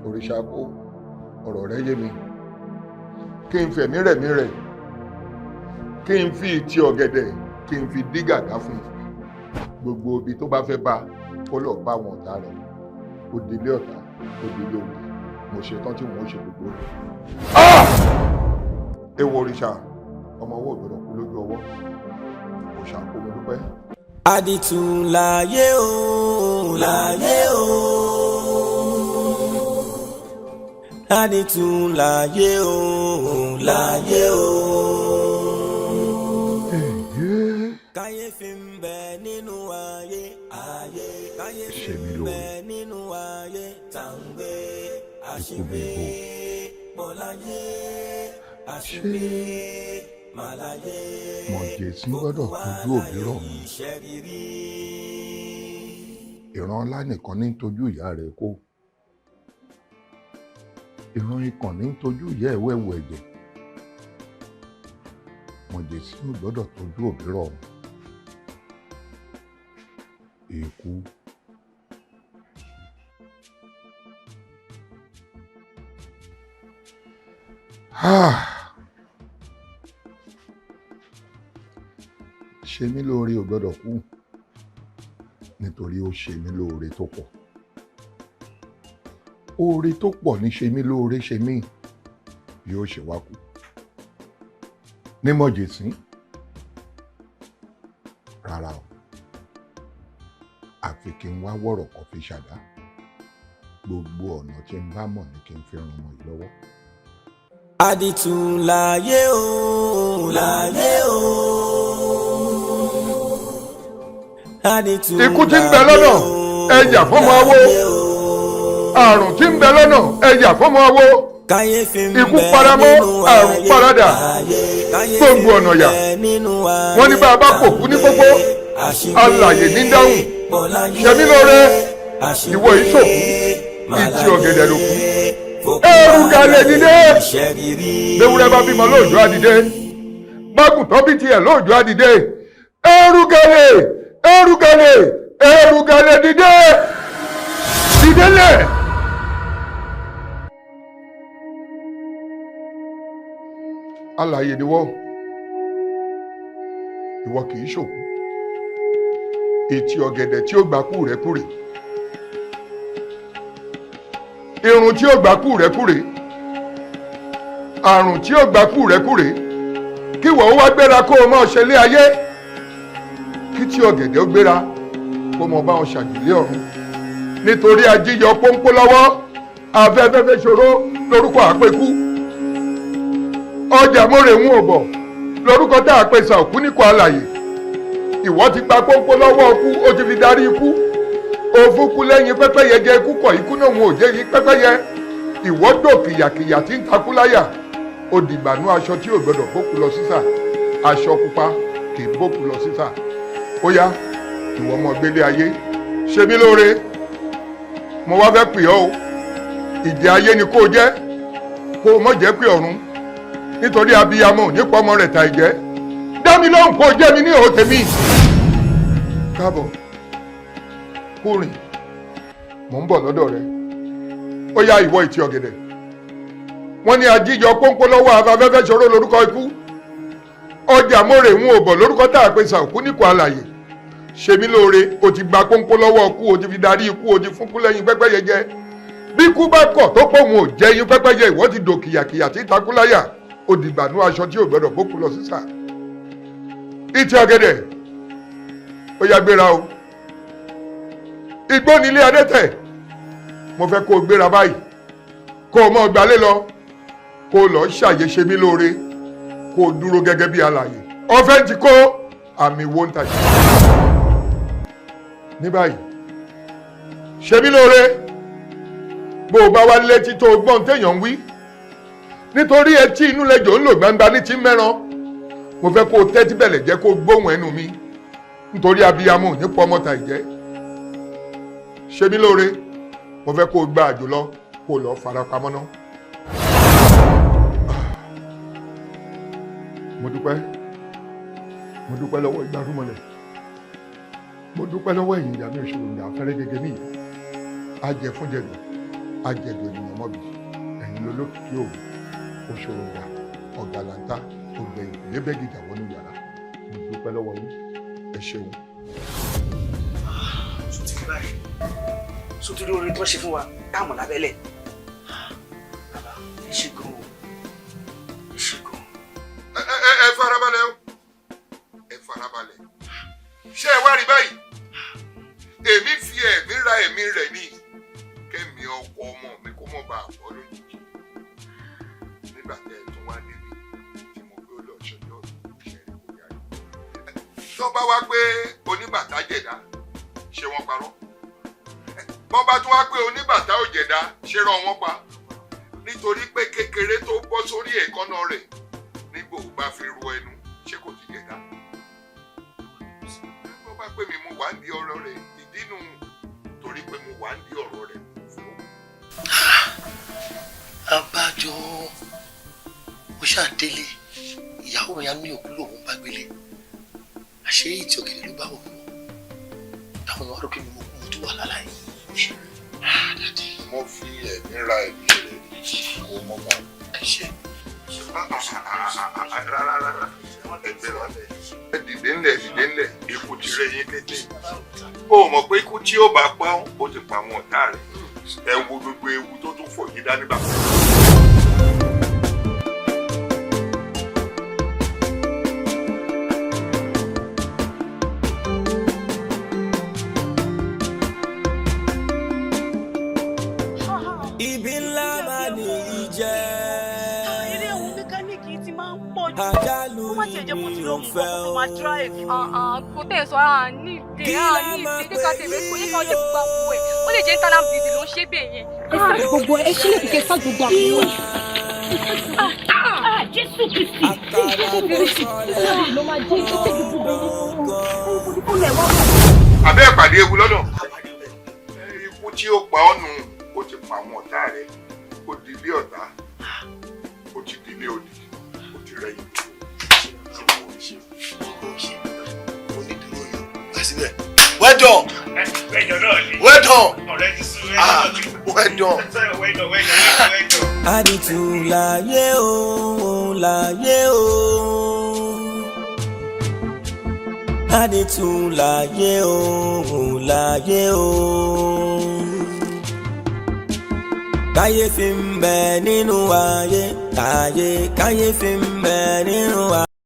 òrìṣà kó ọ̀rọ̀ rẹ̀ yé mi kí n fẹ̀mí rẹ̀ mi rẹ̀ kí n fi ìtì ọ̀gẹ̀dẹ̀ kí n fi dí gàgá fún gbogbo ibi tó bá fẹ́ bá kó lọ bá wọn ọ̀tá rẹ̀ ó délé ọ̀tá ó délé òbí mo ṣe tán tí mo ṣe gbogbo rẹ̀. ewu òrìṣà ọmọ owó ògbọ́dọ̀ kú lójú ọwọ́ òrìṣà kó mo dúpẹ́. àdìtú láyé o láyé o àdìtú láyé o láyé o. káyéfì ń bẹ nínú ayé ayé káyéfì ń bẹ nínú ayé tàǹgbé àṣìgbé mọ̀láyé àṣìgbé màláyé mọ̀jẹ̀sí gbọ́dọ̀ tójú òbí rọ̀ mọ́. ìran ọlá nìkan ní tọ́jú ìyá rẹ̀ kó ìran ikàn ní tọ́jú ìyá ẹ̀ wẹ̀wù ẹ̀jẹ̀ mọ̀jẹ̀sí ò gbọ́dọ̀ tọ́jú òbí rọ̀ èkú. ṣe mí lóore ò gbọ́dọ̀ kú nítorí ó ṣe mí lóore tó pọ̀ oore tó pọ̀ ní ṣe mí lóore ṣe mí yóò ṣe wá kú ní mọ̀jẹ̀sí rárá o àfi kí n wá wọ̀rọ̀ kan fi ṣàdá gbogbo ọ̀nà tí n bá mọ̀ ní kí n fi ràn ọmọ yìí lọ́wọ́. àdìtú láyé o láyé o. ikú tí ń bẹ lọ́nà ẹ̀yà fọ́mọ awó àrùn tí ń bẹ lọ́nà ẹ̀yà fọ́mọ awó ikú paramọ́ àrùn paradà gbogbo ọ̀nà yà wọ́n ní bá a bá kò kú ní gbogbo alàyè ní dáhùn ṣẹ́mi lóore ìwọ ìṣòkú ìtì ọ̀gẹ̀dẹ̀ ló kú ẹrù kalẹ̀ dìde léwúrẹ́ bá bímọ lóòjọ́ àdìde bágùntàn bí tiẹ̀ lóòjọ́ àdìde ẹrù kalẹ̀ dìde dìde lẹ̀. alààyè ni wọ́n ìwọ kì í ṣòkú etí ọ̀gẹ̀dẹ̀ tí ó gbákú rẹ̀ kúrè irun tí ó gbákú rẹ̀ kúrè àrùn tí ó gbákú rẹ̀ kúrè kí wọ́n wá gbéra kó o máa ṣẹlẹ̀ ayé kí tí ọ̀gẹ̀dẹ̀ ó gbéra kó mọ bá wọn ṣàjùlé ọ̀run nítorí ajíyọ pọ́npọ́ lọ́wọ́ afẹ́fẹ́fẹ́ ṣòro lórúkọ àpèkú ọjà mórè ń ọ̀bọ̀ lórúkọ tá a pèsè òkú níkọ alàyè ìwọ ti gba pọ́npọ́ lọ́wọ́ ọkú ó ti fi darí ikú òfin kú lẹ́yìn pẹ́pẹ́yẹ jẹ ikú kọ̀ ikú náà wọn ò jẹ́ yí pẹ́pẹ́yẹ ìwọ dò kìyàkìyà tí ń takú láyà ó dìgbànú aṣọ tí ò gbọdọ̀ bókù lọ sísà aṣọ pupa kì í bókù lọ sísà ó yá ìwọ ọmọ gbélé ayé ṣe mí lóore mo wá fẹ́ pè ọ́ o ìjẹ ayé ni kó o jẹ́ kó o mọ̀ jẹ́ pé ọ̀run nítorí abiyamọ ò ní pọ́ ọmọ rẹ̀ ta ìjẹ́ dá mi lóhùn kó o jẹ́ mi ní ìhò tèmi káàbọ̀ kó rìn mò ń bọ̀ lọ́dọ̀ rẹ ó yá ìwọ ìtì ọ̀gẹ̀dẹ̀ wọ́n ní ajíjọ pọ́npọ́ lọ́wọ́ afẹ́fẹ́ ṣòro lórúkọ ikú ọjà mórè ń ò bọ̀ lórúkọ tá a pè sàkú níkọ alàyè ṣe mí lóore o ti gba pọ́npọ́ lọ́wọ́ ikú o ti fi darí ikú o ti fún kú lẹ́yìn pẹ́pẹ́yẹ jẹ bí ikú bá kọ̀ tó pọ̀ wọn ò jẹ́ yín pẹ́pẹ́yẹ ìwọ ti dò kìyàkìyà tí takú láyà ó dìgbànú aṣọ tí ò gbọdọ̀ bókù lọ sísà ìtì ọ̀gẹ̀dẹ̀ ó yá gbéra o igbó nílé adẹ́tẹ̀ mo fẹ́ kó o gbéra báyìí kó o mọ̀ gbalé lọ kó o lọ ṣàyè ṣe mí lóore kó o dúró gẹ́gẹ́ bí alààyè ọ̀fẹ́ ti kó àmì wo ń tajà ní báyìí ṣe mí lóore bó o bá wá létí tó o gbọ́n téèyàn ń wí nítorí etí inú lẹ́jọ́ ń lò gbangba ní ti mẹ́ran mo fẹ́ kó o tẹ́tí bẹ̀lẹ̀ jẹ́ kó o gbóhùn ẹnu mi nítorí abiyamọ ò ní pọ́ mọ́ta ìjẹ́ ṣe mí lóore mo fẹ́ kó o gba àjò lọ kó o lọ fara pamọ́ ná. mo dúpẹ́ lọ́wọ́ ìgbárùmọ̀lẹ̀ mo dúpẹ́ lọ́wọ́ ẹ̀yìn ìyá mi òṣèlú ìyá afẹ́rẹ́ gẹ́gẹ́ mi ajẹ́ fún jẹ̀dọ̀ ajẹ̀dọ̀ ènìyàn mọ́bi ẹ̀yìn lolókìkí òru òṣèlú ìyá ọ̀gàlàntà ògbẹ̀yìn lébẹ́gìjà wọnú yàrá mo dúpẹ́ lọ́wọ́ yín ẹ ṣeun. sotiri orin tó ṣe fún wa táwọn lábẹ́lẹ̀ ẹ ṣe gan o ẹ ṣe gan. ẹ farabalẹ̀ o ẹ farabalẹ̀ ṣé ẹ wá rí báyìí èmi fi ẹ̀mí ra ẹ̀mí rẹ̀ ní kẹ́mi ọkọ ọmọ mi kó mọ̀ bá àbọ̀ lójijì nígbà tẹ́ ẹ tún wá débi tí mo gbé lọ ṣọjọ́ ìṣẹ̀lẹ̀ kò yára tó bá wá pé oníbàtà jẹ̀dá ṣé wọ́n parọ́ bọ́n bá tún wá pé oníbàtà òjẹ̀dá ṣe rán wọn pa nítorí pé kékeré tó bọ́ sórí èékánná rẹ̀ nígbò bá fi ru ẹnu ṣé kò ti jẹ̀dá. bọ́n bá pè mí mo wà ní ọ̀rọ̀ rẹ̀ ìdínú torí pé mo wà ń di ọ̀rọ̀ rẹ̀ fún. Abájọ mo ṣàdélé ìyàwó mi á ní òkú lòun bá gbélé àṣé ìtì ọ̀gẹ̀dẹ̀ ló bá wọ̀ mọ́ táwọn ọ̀rọ̀ kí ni mo kú mo tó wà láláyé. mo fi ẹ̀mí ra ẹ̀mí rẹ̀ kó mọ́ mọ́ ẹ̀ṣẹ̀. rárá ẹgbẹ́ rọlẹ̀ dìde ńlẹ̀ ikú ti rẹ̀ yín tètè ó mọ̀ pé ikú tí ó bá pa ó ti pa àwọn ọ̀tá rẹ̀ ẹ wo gbogbo ewu tó tún fò yín dání bàbá. Ibi ńlá máa ní ìjẹ́. Ilé àwọn mẹkáníìkì ti máa ń pọ̀ jù. Àjálù ni ò fẹ́ o. Kò tẹ̀ sọ ní ìdè ní ká tẹ̀lé kò ní ká ọjọ́ gbogbo àpò ẹ̀. Ó lè jẹ́ internal bleeding ló ń ṣe bẹ́ẹ̀ yẹn. Ẹ sá gbogbo ẹ sílẹ̀ kíkẹ́ sá gbogbo àpò ẹ̀. Jésù Kristi. Jésù Kristi. Ló máa jẹ́ ìṣẹ́ gbogbo ẹ̀. Abẹ́ ìpàdé ewu lọ́nà ikú tí ó pa ọ́ nù ó ti pa àwọn ọ̀tá rẹ̀ ó di ilé ọ̀tá ó ti di ilé òdì ó ti rẹ́yìn. Well done. Well done. Well done. Àdìtú láyé o, láyé o. Àdìtú láyé o, láyé o. Káyéfì ń bẹ nínú ayé, káyéfì ń bẹ nínú ayé.